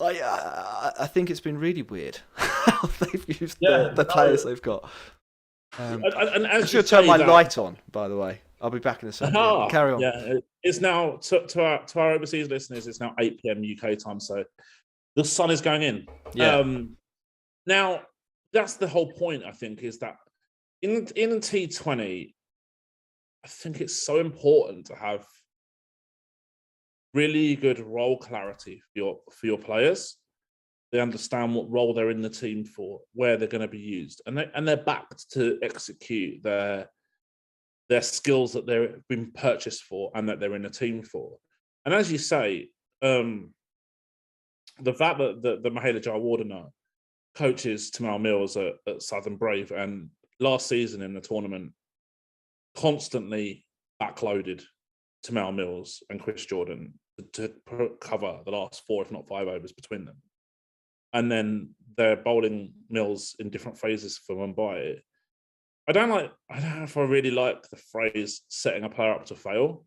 I think it's been really weird how they've used the players they've got. And I should turn my light on, by the way. I'll be back in a second. Carry on. Yeah, it's now to our overseas listeners. It's now 8 p.m. UK time, so the sun is going in. Yeah. Now that's the whole point. I think is that in T20, I think it's so important to have really good role clarity for your players. They understand what role they're in the team for, where they're going to be used, and they're backed to execute their skills that they've been purchased for and that they're in a team for. And as you say, the fact that the Mahela Jayawardene coaches Tymal Mills at Southern Brave, and last season in the tournament constantly backloaded Tymal Mills and Chris Jordan to cover the last 4, if not 5 overs between them. And then they're bowling Mills in different phases for Mumbai. I don't know if I really like the phrase setting a player up to fail,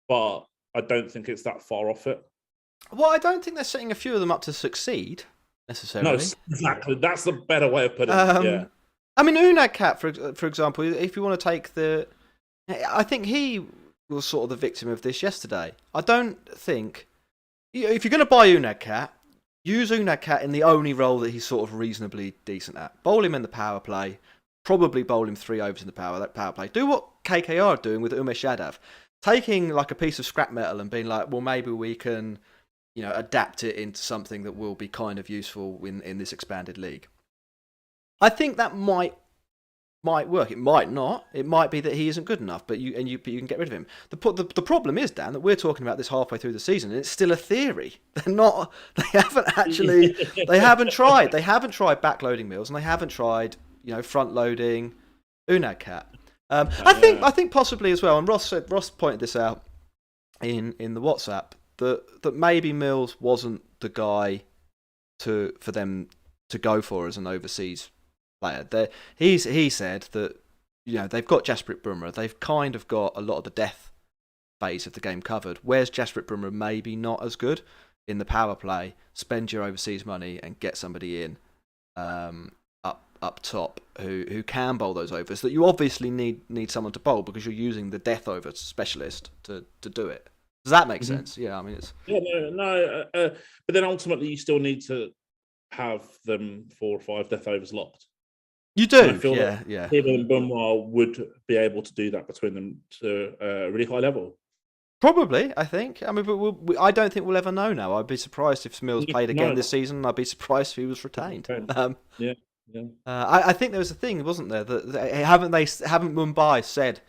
but I don't think it's that far off it. Well, I don't think they're setting a few of them up to succeed, necessarily. No, exactly. That's the better way of putting it, yeah. I mean, Unadkat, for example, if you want to take I think he was sort of the victim of this yesterday. I don't think... If you're going to buy Unadkat, use Unad in the only role that he's sort of reasonably decent at. Bowl him in the power play. Probably bowl him 3 overs in the power play. Do what KKR are doing with Umesh Yadav. Taking like a piece of scrap metal and being like, well, maybe we can, adapt it into something that will be kind of useful in this expanded league. I think that might work. It might not. It might be that he isn't good enough, but you can get rid of him. The problem is, Dan, that we're talking about this halfway through the season, and it's still a theory. They haven't actually. They haven't tried. They haven't tried backloading Mills, and they haven't tried front loading Unad. I think possibly as well. And Ross pointed this out in the WhatsApp that maybe Mills wasn't the guy for them to go for as an overseas player. He said that they've got Jasprit Bumrah. They've kind of got a lot of the death phase of the game covered. Whereas Jasprit Bumrah maybe not as good in the power play. Spend your overseas money and get somebody in up top who can bowl those overs. That you obviously need someone to bowl because you're using the death over specialist to do it. Does that make sense? Yeah, I mean it's but then ultimately you still need to have them 4 or 5 death overs locked. You do, I feel yeah. Him and Bumrah would be able to do that between them to a really high level. Probably, I think. I mean, but I don't think we'll ever know now. I'd be surprised if Mills played again this season. I'd be surprised if he was retained. Yeah. I think there was a thing, wasn't there? That haven't Mumbai said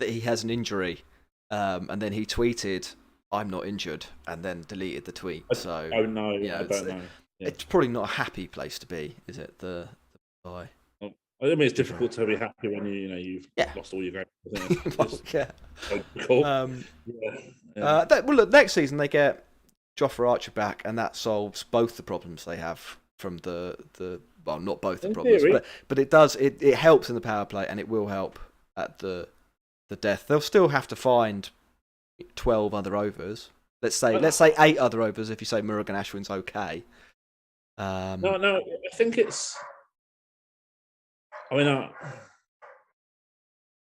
that he has an injury, and then he tweeted, "I'm not injured," and then deleted the tweet. So I don't know. Yeah, I don't know. Yeah. It's probably not a happy place to be, is it? The Mumbai. I mean, it's difficult to be happy when you've lost all your games. Yeah. Cool. Well, look, next season they get Jofra Archer back, and that solves both the problems they have from the well, not both the problems, but it does. It helps in the power play, and it will help at the death. They'll still have to find 12 other overs. Let's say 8 other overs if you say Murugan Ashwin's okay. No, I think it's. I mean,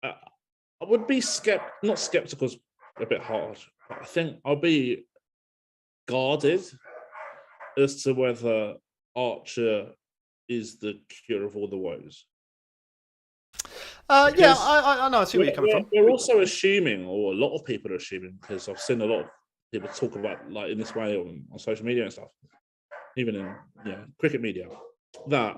I would be not skeptical is a bit hard, but I think I'll be guarded as to whether Archer is the cure of all the woes. I know. I see where you're coming from. We're also assuming, or a lot of people are assuming, because I've seen a lot of people talk about like in this way on social media and stuff, even in cricket media, that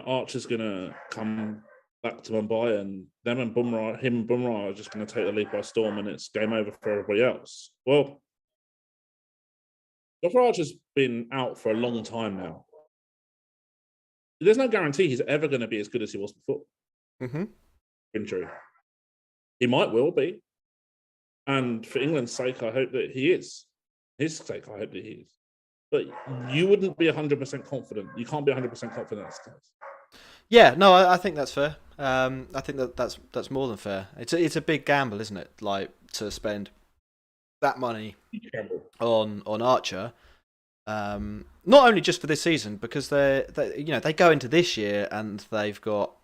Archer's gonna come back to Mumbai, and him and Bumrah are just gonna take the league by storm, and it's game over for everybody else. Well, Jofra Archer's been out for a long time now. There's no guarantee he's ever going to be as good as he was before. Mm-hmm. Injury. He might well be. And for England's sake, I hope that he is. His sake, I hope that he is. But you wouldn't be 100% confident. You can't be 100% confident that's the case. Yeah, no, I think that's fair. I think that's more than fair. It's a big gamble, isn't it? Like to spend that money on Archer. Not only just for this season, because they go into this year and they've got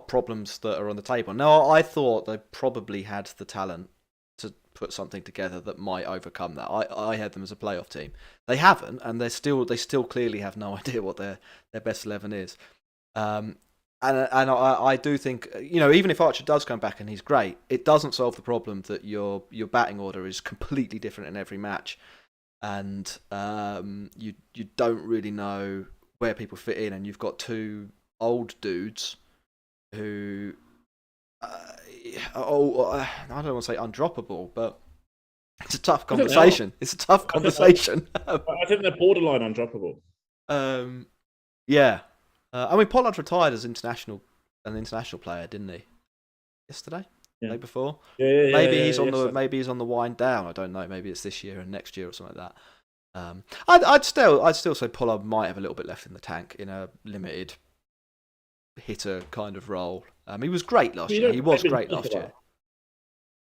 problems that are on the table. Now, I thought they probably had the talent to put something together that might overcome that. I had them as a playoff team. They haven't, and they still clearly have no idea what their best 11 is. And I do think even if Archer does come back and he's great, it doesn't solve the problem that your batting order is completely different in every match. And you don't really know where people fit in, and you've got 2 old dudes who I don't want to say undroppable, but it's a tough conversation. It's a tough conversation. I think they're borderline undroppable. Yeah. I mean, Pollard retired as an international player, didn't he? Yesterday. Yeah. Day before, maybe he's on the wind down. I don't know. Maybe it's this year and next year or something like that. I'd still say Pollard might have a little bit left in the tank in a limited hitter kind of role. He was great last year. He was great last year.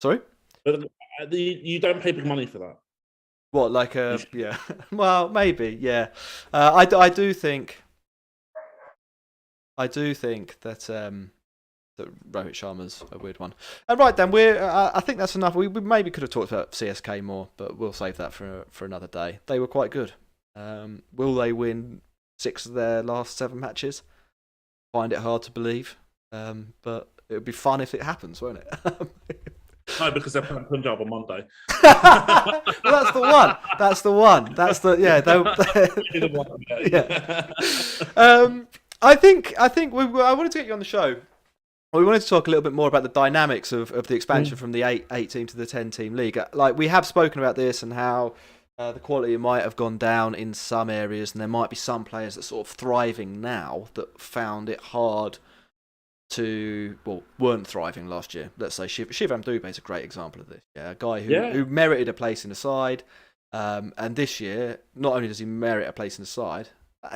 Sorry, but you don't pay big money for that. What, like yeah? Well, maybe, yeah. I do think that that Rohit Sharma's a weird one. Right then, I think that's enough. We maybe could have talked about CSK more, but we'll save that for another day. They were quite good. Will they win 6 of their last 7 matches? Find it hard to believe, but it would be fun if it happens, won't it? No, because they're playing Punjab on Monday. Well, that's the one. That's the one. That's the yeah. I think I wanted to get you on the show. We wanted to talk a little bit more about the dynamics of the expansion from the 8 team to the 10 team league. Like, we have spoken about this and how the quality might have gone down in some areas, and there might be some players that are sort of thriving now that found it hard weren't thriving last year. Let's say Shivam Dubé is a great example of this. Yeah, a guy who merited a place in the side, and this year, not only does he merit a place in the side,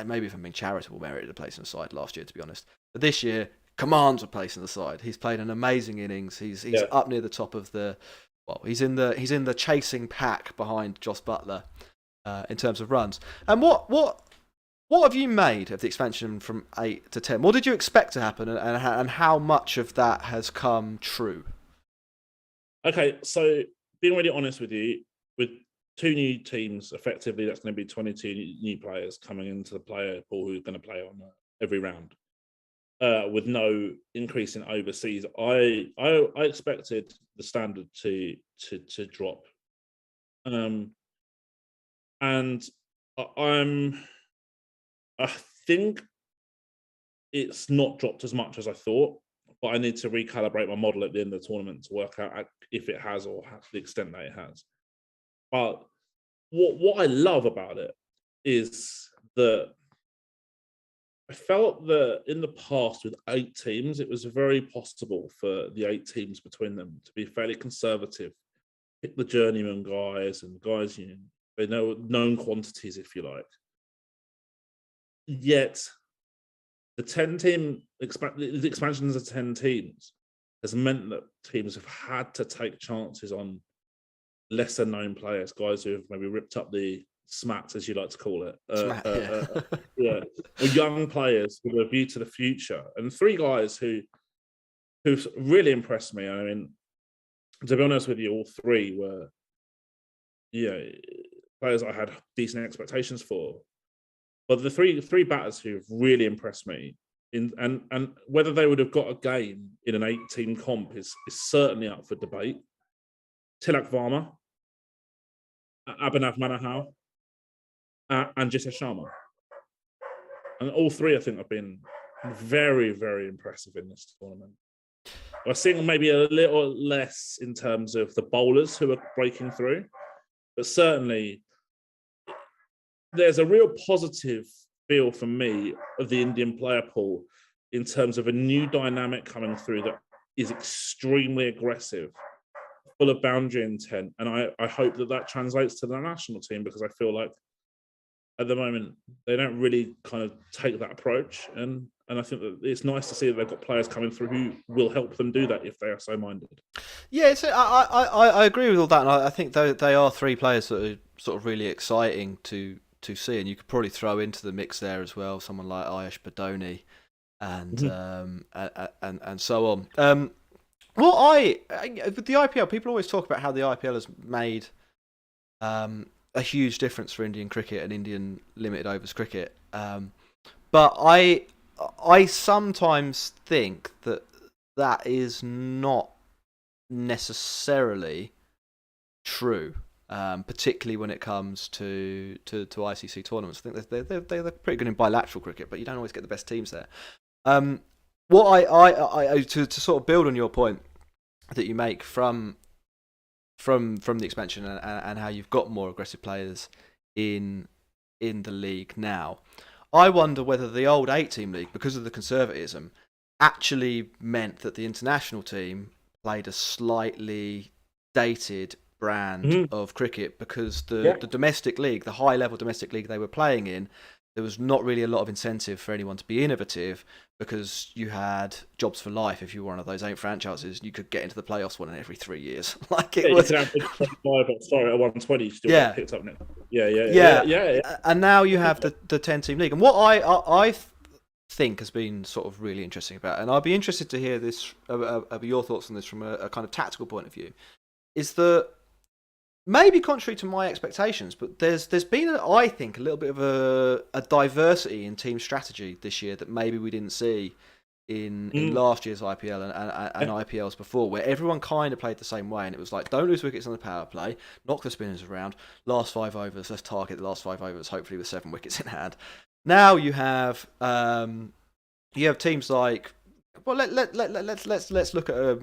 maybe if I'm being charitable, merited a place in the side last year, to be honest. But this year, commands a place in the side. He's played an amazing innings. He's up near the top of the. Well, he's in the chasing pack behind Joss Buttler in terms of runs. And what have you made of the expansion from 8 to 10? What did you expect to happen, and how much of that has come true? Okay, so being really honest with you, with 2 new teams, effectively that's going to be 22 new players coming into the player pool who are going to play on every round. With no increase in overseas, I expected the standard to drop, and I think it's not dropped as much as I thought, but I need to recalibrate my model at the end of the tournament to work out if it has or the extent that it has. But what I love about it is that I felt that in the past with 8 teams, it was very possible for the 8 teams between them to be fairly conservative, pick the journeyman guys and guys, they know known quantities, if you like. Yet, the 10-team the expansions of 10 teams has meant that teams have had to take chances on lesser known players, guys who have maybe ripped up the smats, as you like to call it, or young players with a view to the future. And 3 guys who've really impressed me. I mean, to be honest with you, all 3 were players I had decent expectations for. But the three batters who've really impressed me, and whether they would have got a game in an 8-team comp is certainly up for debate. Tilak Varma, Abhinav Manahal, and Jitesh Sharma. And all 3, I think, have been very, very impressive in this tournament. We're seeing maybe a little less in terms of the bowlers who are breaking through, but certainly there's a real positive feel for me of the Indian player pool in terms of a new dynamic coming through that is extremely aggressive, full of boundary intent. And I hope that translates to the national team, because I feel like at the moment they don't really kind of take that approach. And I think that it's nice to see that they've got players coming through who will help them do that if they are so minded. Yeah, I agree with all that. And I think they are 3 players that are sort of really exciting to see, and you could probably throw into the mix there as well someone like Ayush Badoni and so on. With the IPL, people always talk about how the IPL has made a huge difference for Indian cricket and Indian limited overs cricket, but I sometimes think that is not necessarily true. Particularly when it comes to ICC tournaments. I think they're pretty good in bilateral cricket, but you don't always get the best teams there. What I to sort of build on your point that you make from the expansion and how you've got more aggressive players in the league now, I wonder whether the old 8-team league, because of the conservatism, actually meant that the international team played a slightly dated brand of cricket, because the domestic league, the high-level domestic league they were playing in, there was not really a lot of incentive for anyone to be innovative, because you had jobs for life. If you were one of those 8 franchises, you could get into the playoffs 1 in every 3 years. Like it was. You could have 25 at 120 still get picked up now. Yeah. And now you have the 10-team league. And what think has been sort of really interesting about, and I'll be interested to hear this your thoughts on this from a kind of tactical point of view, is that maybe contrary to my expectations, but there's been I think a little bit of a diversity in team strategy this year that maybe we didn't see in last year's IPL and IPLs before, where everyone kind of played the same way, and it was like, don't lose wickets on the power play, knock the spinners around, last 5 overs, let's target the last 5 overs, hopefully with 7 wickets in hand. Now you have teams like, well, let's look at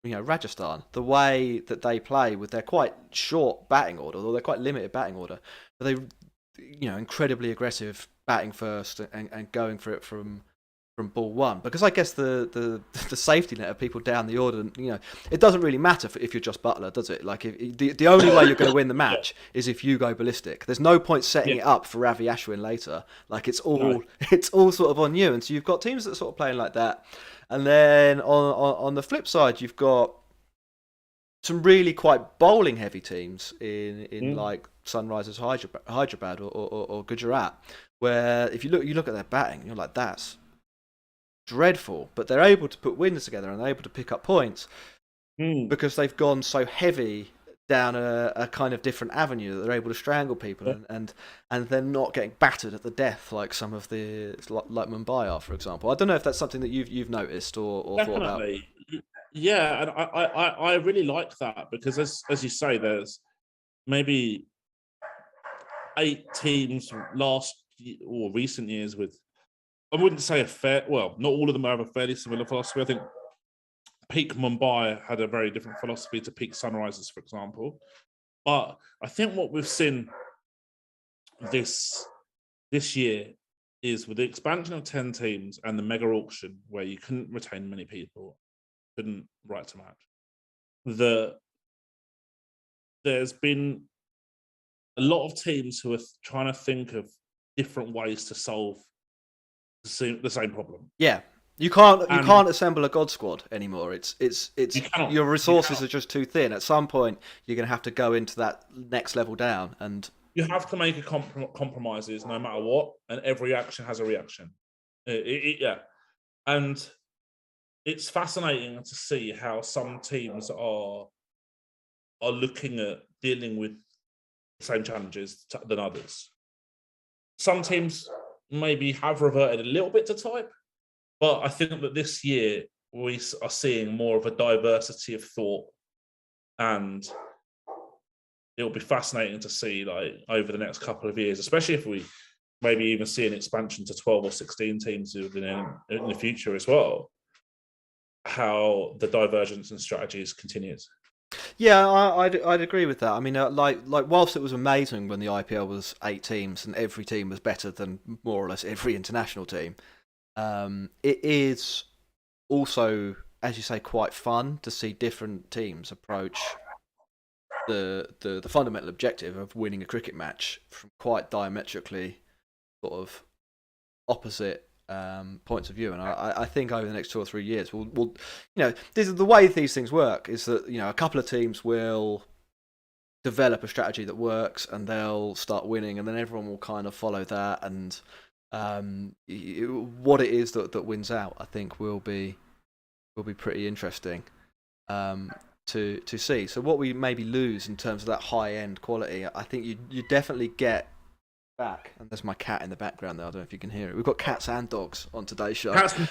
Rajasthan, the way that they play with their quite short batting order, or their quite limited batting order, but they incredibly aggressive batting first and going for it from ball one, because I guess the safety net of people down the order, it doesn't really matter if you're just Buttler, does it? Like, if the only way you're going to win the match is if you go ballistic. There's no point setting it up for Ravi Ashwin later. Like, it's all sort of on you, and so you've got teams that are sort of playing like that, and then on the flip side, you've got some really quite bowling heavy teams in like Sunrisers Hyderabad or Gujarat, where if you look at their batting, you're like, that's dreadful, but they're able to put wins together and they're able to pick up points because they've gone so heavy down a kind of different avenue that they're able to strangle people and they're not getting battered at the death like some of the like Mumbai are, for example. I don't know if that's something that you've noticed or thought about. Yeah, and I really like that, because as you say, there's maybe 8 teams last or recent years with, I wouldn't say not all of them have a fairly similar philosophy. I think peak Mumbai had a very different philosophy to peak Sunrisers, for example. But I think what we've seen this year is, with the expansion of 10 teams and the mega auction, where you couldn't retain many people, couldn't right to match, there's been a lot of teams who are trying to think of different ways to solve the same problem. Yeah, you can't assemble a god squad anymore. It's your resources are just too thin. At some point, you're going to have to go into that next level down, and you have to make compromises no matter what. And every action has a reaction. And it's fascinating to see how some teams are looking at dealing with the same challenges than others. Some teams maybe have reverted a little bit to type, but I think that this year we are seeing more of a diversity of thought, and it'll be fascinating to see, like, over the next couple of years, especially if we maybe even see an expansion to 12 or 16 teams in the future as well, how the divergence in strategies continues. Yeah, I'd agree with that. I mean, like whilst it was amazing when the IPL was 8 teams and every team was better than more or less every international team, it is also, as you say, quite fun to see different teams approach the fundamental objective of winning a cricket match from quite diametrically sort of opposite points of view. And I think over the next 2 or 3 years, we'll this is the way these things work, is that a couple of teams will develop a strategy that works and they'll start winning, and then everyone will kind of follow that, and what it is that wins out, I think, will be pretty interesting to see. So what we maybe lose in terms of that high end quality, I think you definitely get back. And there's my cat in the background there. I don't know if you can hear it. We've got cats and dogs on today's show. Cats and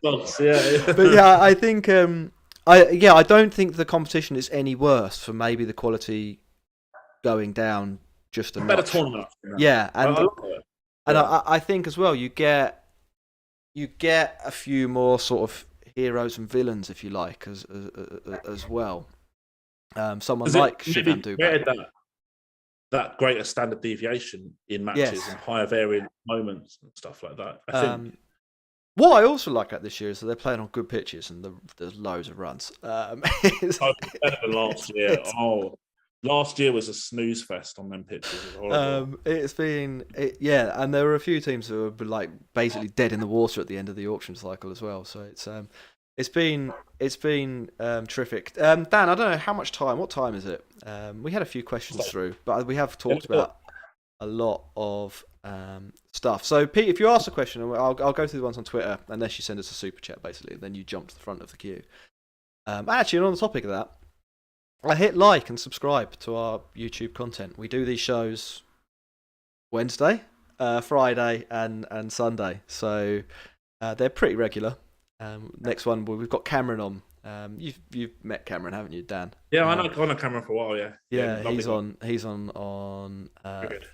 dogs, yeah. But yeah, I think I don't think the competition is any worse for maybe the quality going down just a better notch. tournament. Yeah, I think as well you get a few more sort of heroes and villains, if you like, as well. Someone like Shivam Dubey. That greater standard deviation in matches and higher variant moments and stuff like that. I think. What I also like at this year is that they're playing on good pitches and there's loads of runs. It's better than last year. Last year was a snooze fest on them pitches. It's been, and there were a few teams who were like basically dead in the water at the end of the auction cycle as well. So it's been terrific. Dan, I don't know how much time. What time is it? We had a few questions through, but we have talked about a lot of stuff. So, Pete, if you ask a question, I'll go through the ones on Twitter, unless you send us a super chat, basically, then you jump to the front of the queue. Actually, on the topic of that, I hit like and subscribe to our YouTube content. We do these shows Wednesday, Friday, and Sunday, so they're pretty regular. Next one, we've got Cameron on. You've met Cameron, haven't you, Dan? Yeah, I know Cameron for a while. Yeah, yeah, he's on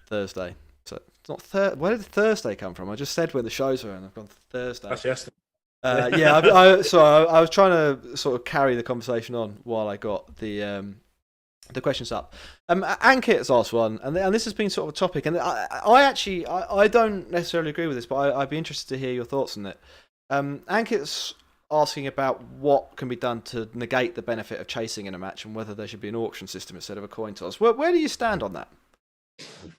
Thursday. So it's not where did Thursday come from? I just said where the shows were, and I've gone Thursday. That's yesterday. Yeah, I was trying to sort of carry the conversation on while I got the questions up. Ankit's asked one, and this has been sort of a topic, and I don't necessarily agree with this, but I'd be interested to hear your thoughts on it. Ankit's asking about what can be done to negate the benefit of chasing in a match, and whether there should be an auction system instead of a coin toss. Where do you stand on that?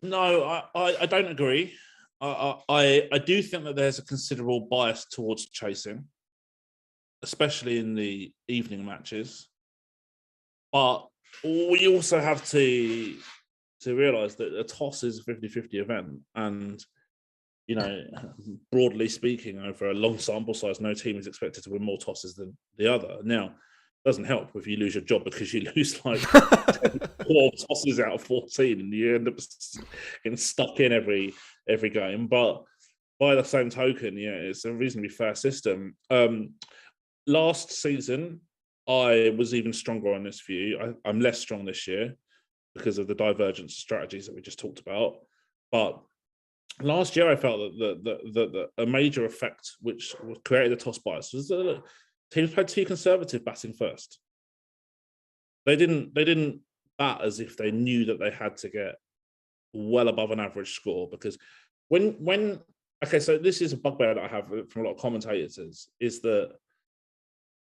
No, I don't agree. I do think that there's a considerable bias towards chasing, especially in the evening matches. But we also have to realise that a toss is a 50-50 event, and broadly speaking, over a long sample size, no team is expected to win more tosses than the other. Now, it doesn't help if you lose your job because you lose like 4 tosses out of 14, and you end up getting stuck in every game. But by the same token, it's a reasonably fair system. Last season, I was even stronger on this view. I'm less strong this year because of the divergence of strategies that we just talked about. But last year, I felt that a major effect which created the toss bias was that teams played too conservative batting first. They didn't bat as if they knew that they had to get well above an average score, because so this is a bugbear that I have from a lot of commentators, is that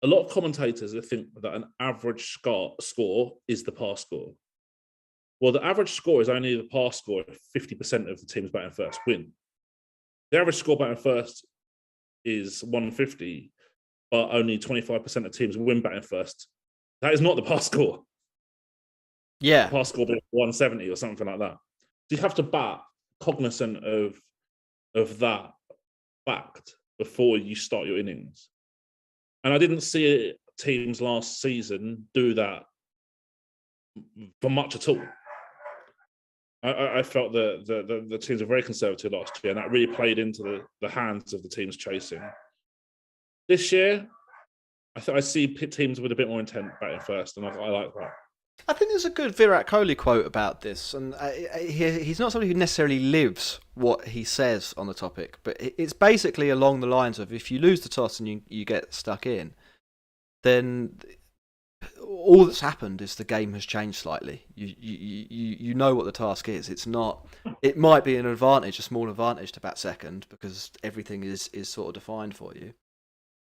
a lot of commentators think that an average score is the pass score. Well, the average score is only the pass score if 50% of the teams batting first win. The average score batting first is 150, but only 25% of teams win batting first. That is not the pass score. Yeah. The pass score being 170 or something like that. So you have to bat cognizant of that fact before you start your innings. And I didn't see teams last season do that for much at all. I felt that the teams were very conservative last year, and that really played into the hands of the teams chasing. This year, I see teams with a bit more intent batting first, and I like that. I think there's a good Virat Kohli quote about this, and he's not somebody who necessarily lives what he says on the topic, but it's basically along the lines of, if you lose the toss and you get stuck in, then all that's happened is the game has changed slightly. You know what the task is. It's not. It might be an advantage, a small advantage to bat second, because everything is sort of defined for you.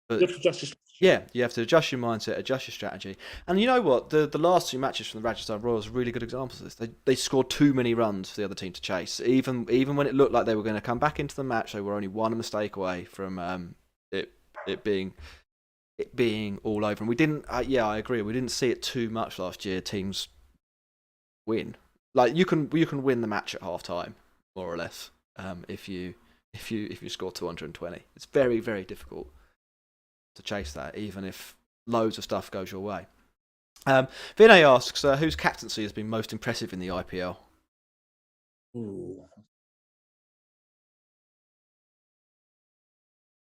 But you have to adjust your mindset, adjust your strategy. And you know what? The last 2 matches from the Rajasthan Royals are really good examples of this. They scored too many runs for the other team to chase. Even when it looked like they were going to come back into the match, they were only one mistake away from it being all over. And we didn't. I agree. We didn't see it too much last year. Teams win. Like you can win the match at half time, more or less. If you score 220, it's very, very difficult to chase that, even if loads of stuff goes your way. Vinay asks, whose captaincy has been most impressive in the IPL? Ooh.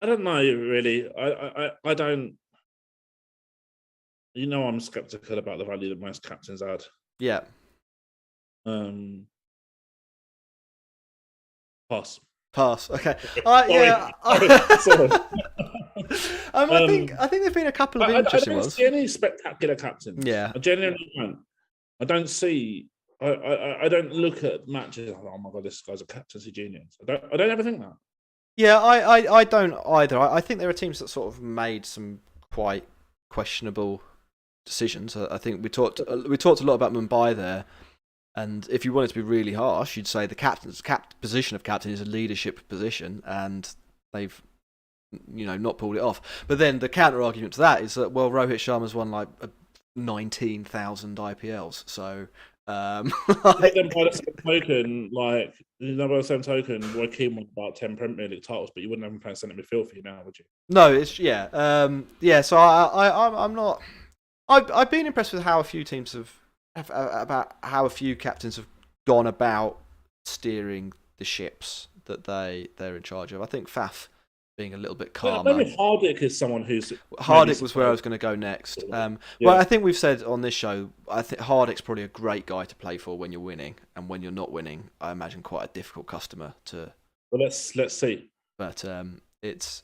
I don't know, really. I don't. I'm skeptical about the value that most captains add. Yeah. Pass. Okay. Yeah. Sorry. I think there've been a couple of interesting ones. I don't see any spectacular captains. Yeah. I genuinely don't. I don't see. I don't look at matches. Oh my god, this guy's a captaincy genius. I don't ever think that. Yeah, I don't either. I think there are teams that sort of made some quite questionable decisions. I think we talked a lot about Mumbai there, and if you wanted to be really harsh, you'd say the position of captain is a leadership position, and they've not pulled it off. But then the counter argument to that is that, well, Rohit Sharma's won like 19,000 IPLs, so But then by the same token, by the same token, Joaquin won about 10 Premier League titles, but you wouldn't have him playing centre midfield for you now, would you? No, it's So I'm not. I've been impressed with how a few teams about how a few captains have gone about steering the ships that they're in charge of. I think Faf being a little bit calmer. Maybe Hardick is someone who's... Hardick was where I was going to go next. Well, I think we've said on this show, I think Hardick's probably a great guy to play for when you're winning, and when you're not winning, I imagine quite a difficult customer to... Well, let's see. But it's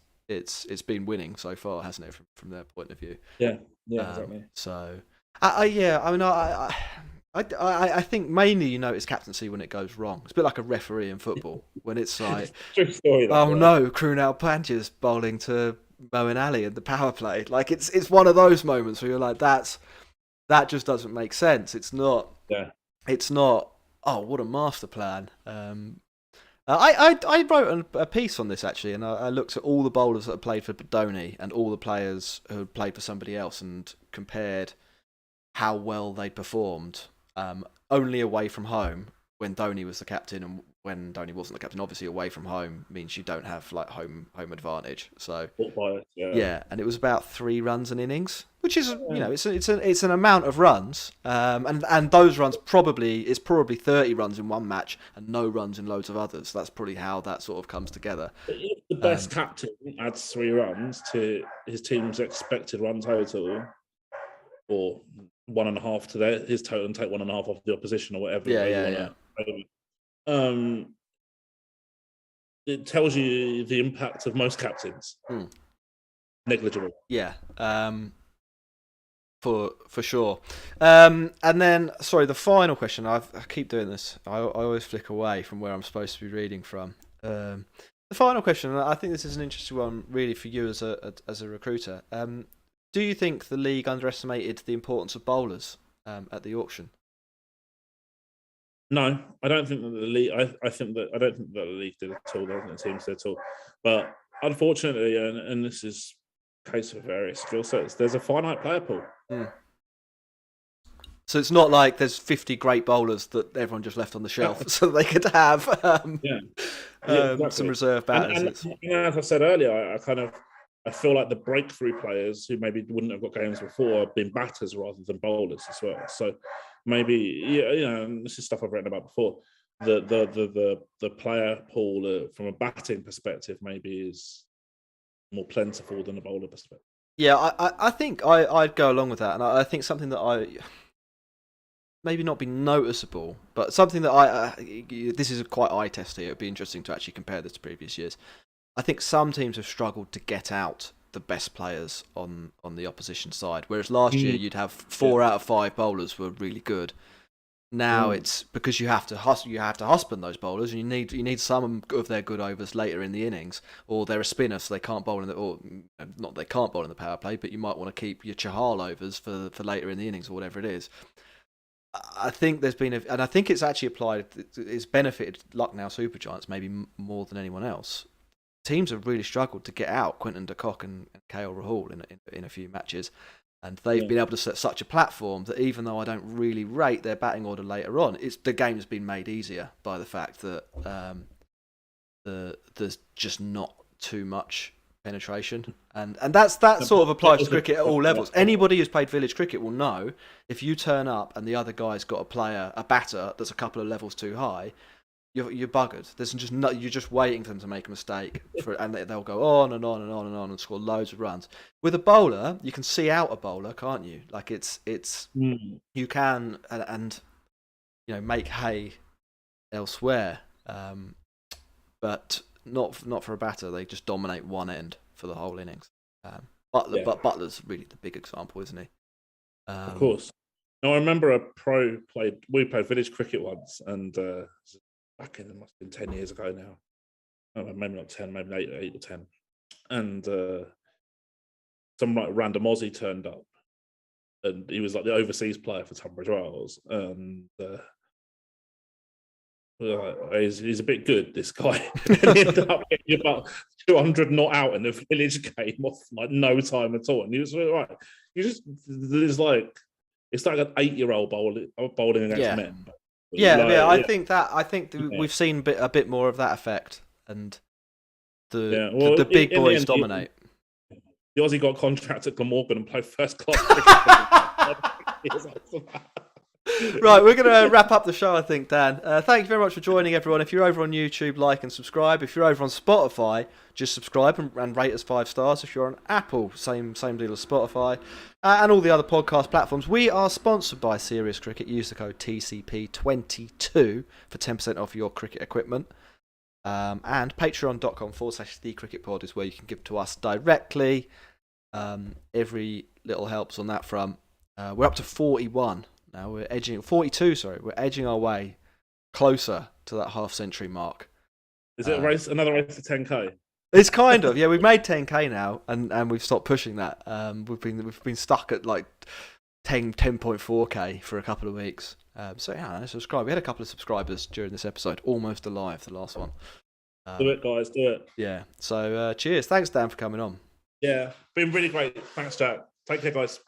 been winning so far, hasn't it, from their point of view? Yeah, exactly. So, I think mainly you notice captaincy when it goes wrong. It's a bit like a referee in football when it's like, no, Krunal Pandya's bowling to Moeen Ali in the power play. Like it's one of those moments where you're like, that just doesn't make sense. It's not. Yeah. It's not. Oh, what a master plan. I wrote a piece on this actually, and I looked at all the bowlers that have played for Dhoni and all the players who had played for somebody else and compared how well they performed. Only away from home when Dhoni was the captain, and when Dhoni wasn't the captain. Obviously, away from home means you don't have like home advantage. So and it was about 3 runs an innings, which is it's an amount of runs. And those runs probably 30 runs in one match and no runs in loads of others. That's probably how that sort of comes together. But if the best captain adds 3 runs to his team's expected run total, or 1.5 to his total, and take 1.5 off the opposition or whatever. It tells you the impact of most captains. Negligible. Yeah. For sure. And then, sorry, the final question. I keep doing this. I always flick away from where I'm supposed to be reading from. The final question, and I think this is an interesting one, really, for you as a recruiter. Do you think the league underestimated the importance of bowlers at the auction? No, I don't think that the league. I don't think that the league did at all. I don't think the teams did at all. But unfortunately, and this is the case for various skill sets, there's a finite player pool. So it's not like there's 50 great bowlers that everyone just left on the shelf, so they could have exactly. some reserve batters. And as I said earlier, I feel like the breakthrough players who maybe wouldn't have got games before have been batters rather than bowlers as well. So maybe, this is stuff I've written about before. The player pool from a batting perspective maybe is more plentiful than a bowler perspective. Yeah, I think I'd go along with that, and I think something that maybe not be noticeable, but something that this is quite eye test here. It'd be interesting to actually compare this to previous years. I think some teams have struggled to get out the best players on the opposition side. Whereas last year you'd have 4 out of 5 bowlers were really good. Now it's because you have to husband those bowlers, and you need some of their good overs later in the innings, or they're a spinner, so they can't bowl they can't bowl in the power play, but you might want to keep your Chahal overs for later in the innings or whatever it is. I think there's been and I think it's actually applied. It's benefited Lucknow Super Giants maybe more than anyone else. Teams have really struggled to get out Quinton de Kock and KL Rahul in a few matches, and they've been able to set such a platform that even though I don't really rate their batting order later on, the game has been made easier by the fact that there's just not too much penetration, and that sort of applies to cricket at all levels. Anybody who's played village cricket will know if you turn up and the other guy's got a batter that's a couple of levels too high, you're buggered. There's just you're just waiting for them to make a mistake, and they'll go on and on and on and on and score loads of runs. With a bowler, you can see out a bowler, can't you? Like it's you can and make hay elsewhere, but not for a batter. They just dominate one end for the whole innings. But Butler's really the big example, isn't he? Of course. No, I remember we played village cricket once, and back in, it must have been 10 years ago now. Maybe not 10, maybe 8 or 10. And some random Aussie turned up, and he was like the overseas player for Tunbridge Wells. And he's a bit good, this guy. And he ended up getting about 200 not out in the village game off like no time at all. And he was right. It's it's like an 8-year-old bowling against men. I think we've seen a bit more of that effect, and the big boys dominate. The Aussie got a contract at Glamorgan and played first class cricket. Right, we're going to wrap up the show, I think, Dan. Thank you very much for joining, everyone. If you're over on YouTube, like and subscribe. If you're over on Spotify, just subscribe and rate us 5 stars. If you're on Apple, same deal as Spotify. And all the other podcast platforms. We are sponsored by Serious Cricket. Use the code TCP22 for 10% off your cricket equipment. And patreon.com/thecricketpod is where you can give to us directly. Every little helps on that front. We're up to 41 now. We're edging 42. Sorry, we're edging our way closer to that half-century mark. Is it another race to 10k? It's kind of, yeah. We've made 10k now, and we've stopped pushing that. We've been stuck at like 10.4k for a couple of weeks. So yeah, subscribe. We had a couple of subscribers during this episode, almost alive, the last one. Do it, guys. Do it. Yeah. So cheers. Thanks, Dan, for coming on. Yeah, been really great. Thanks, Jack. Take care, guys.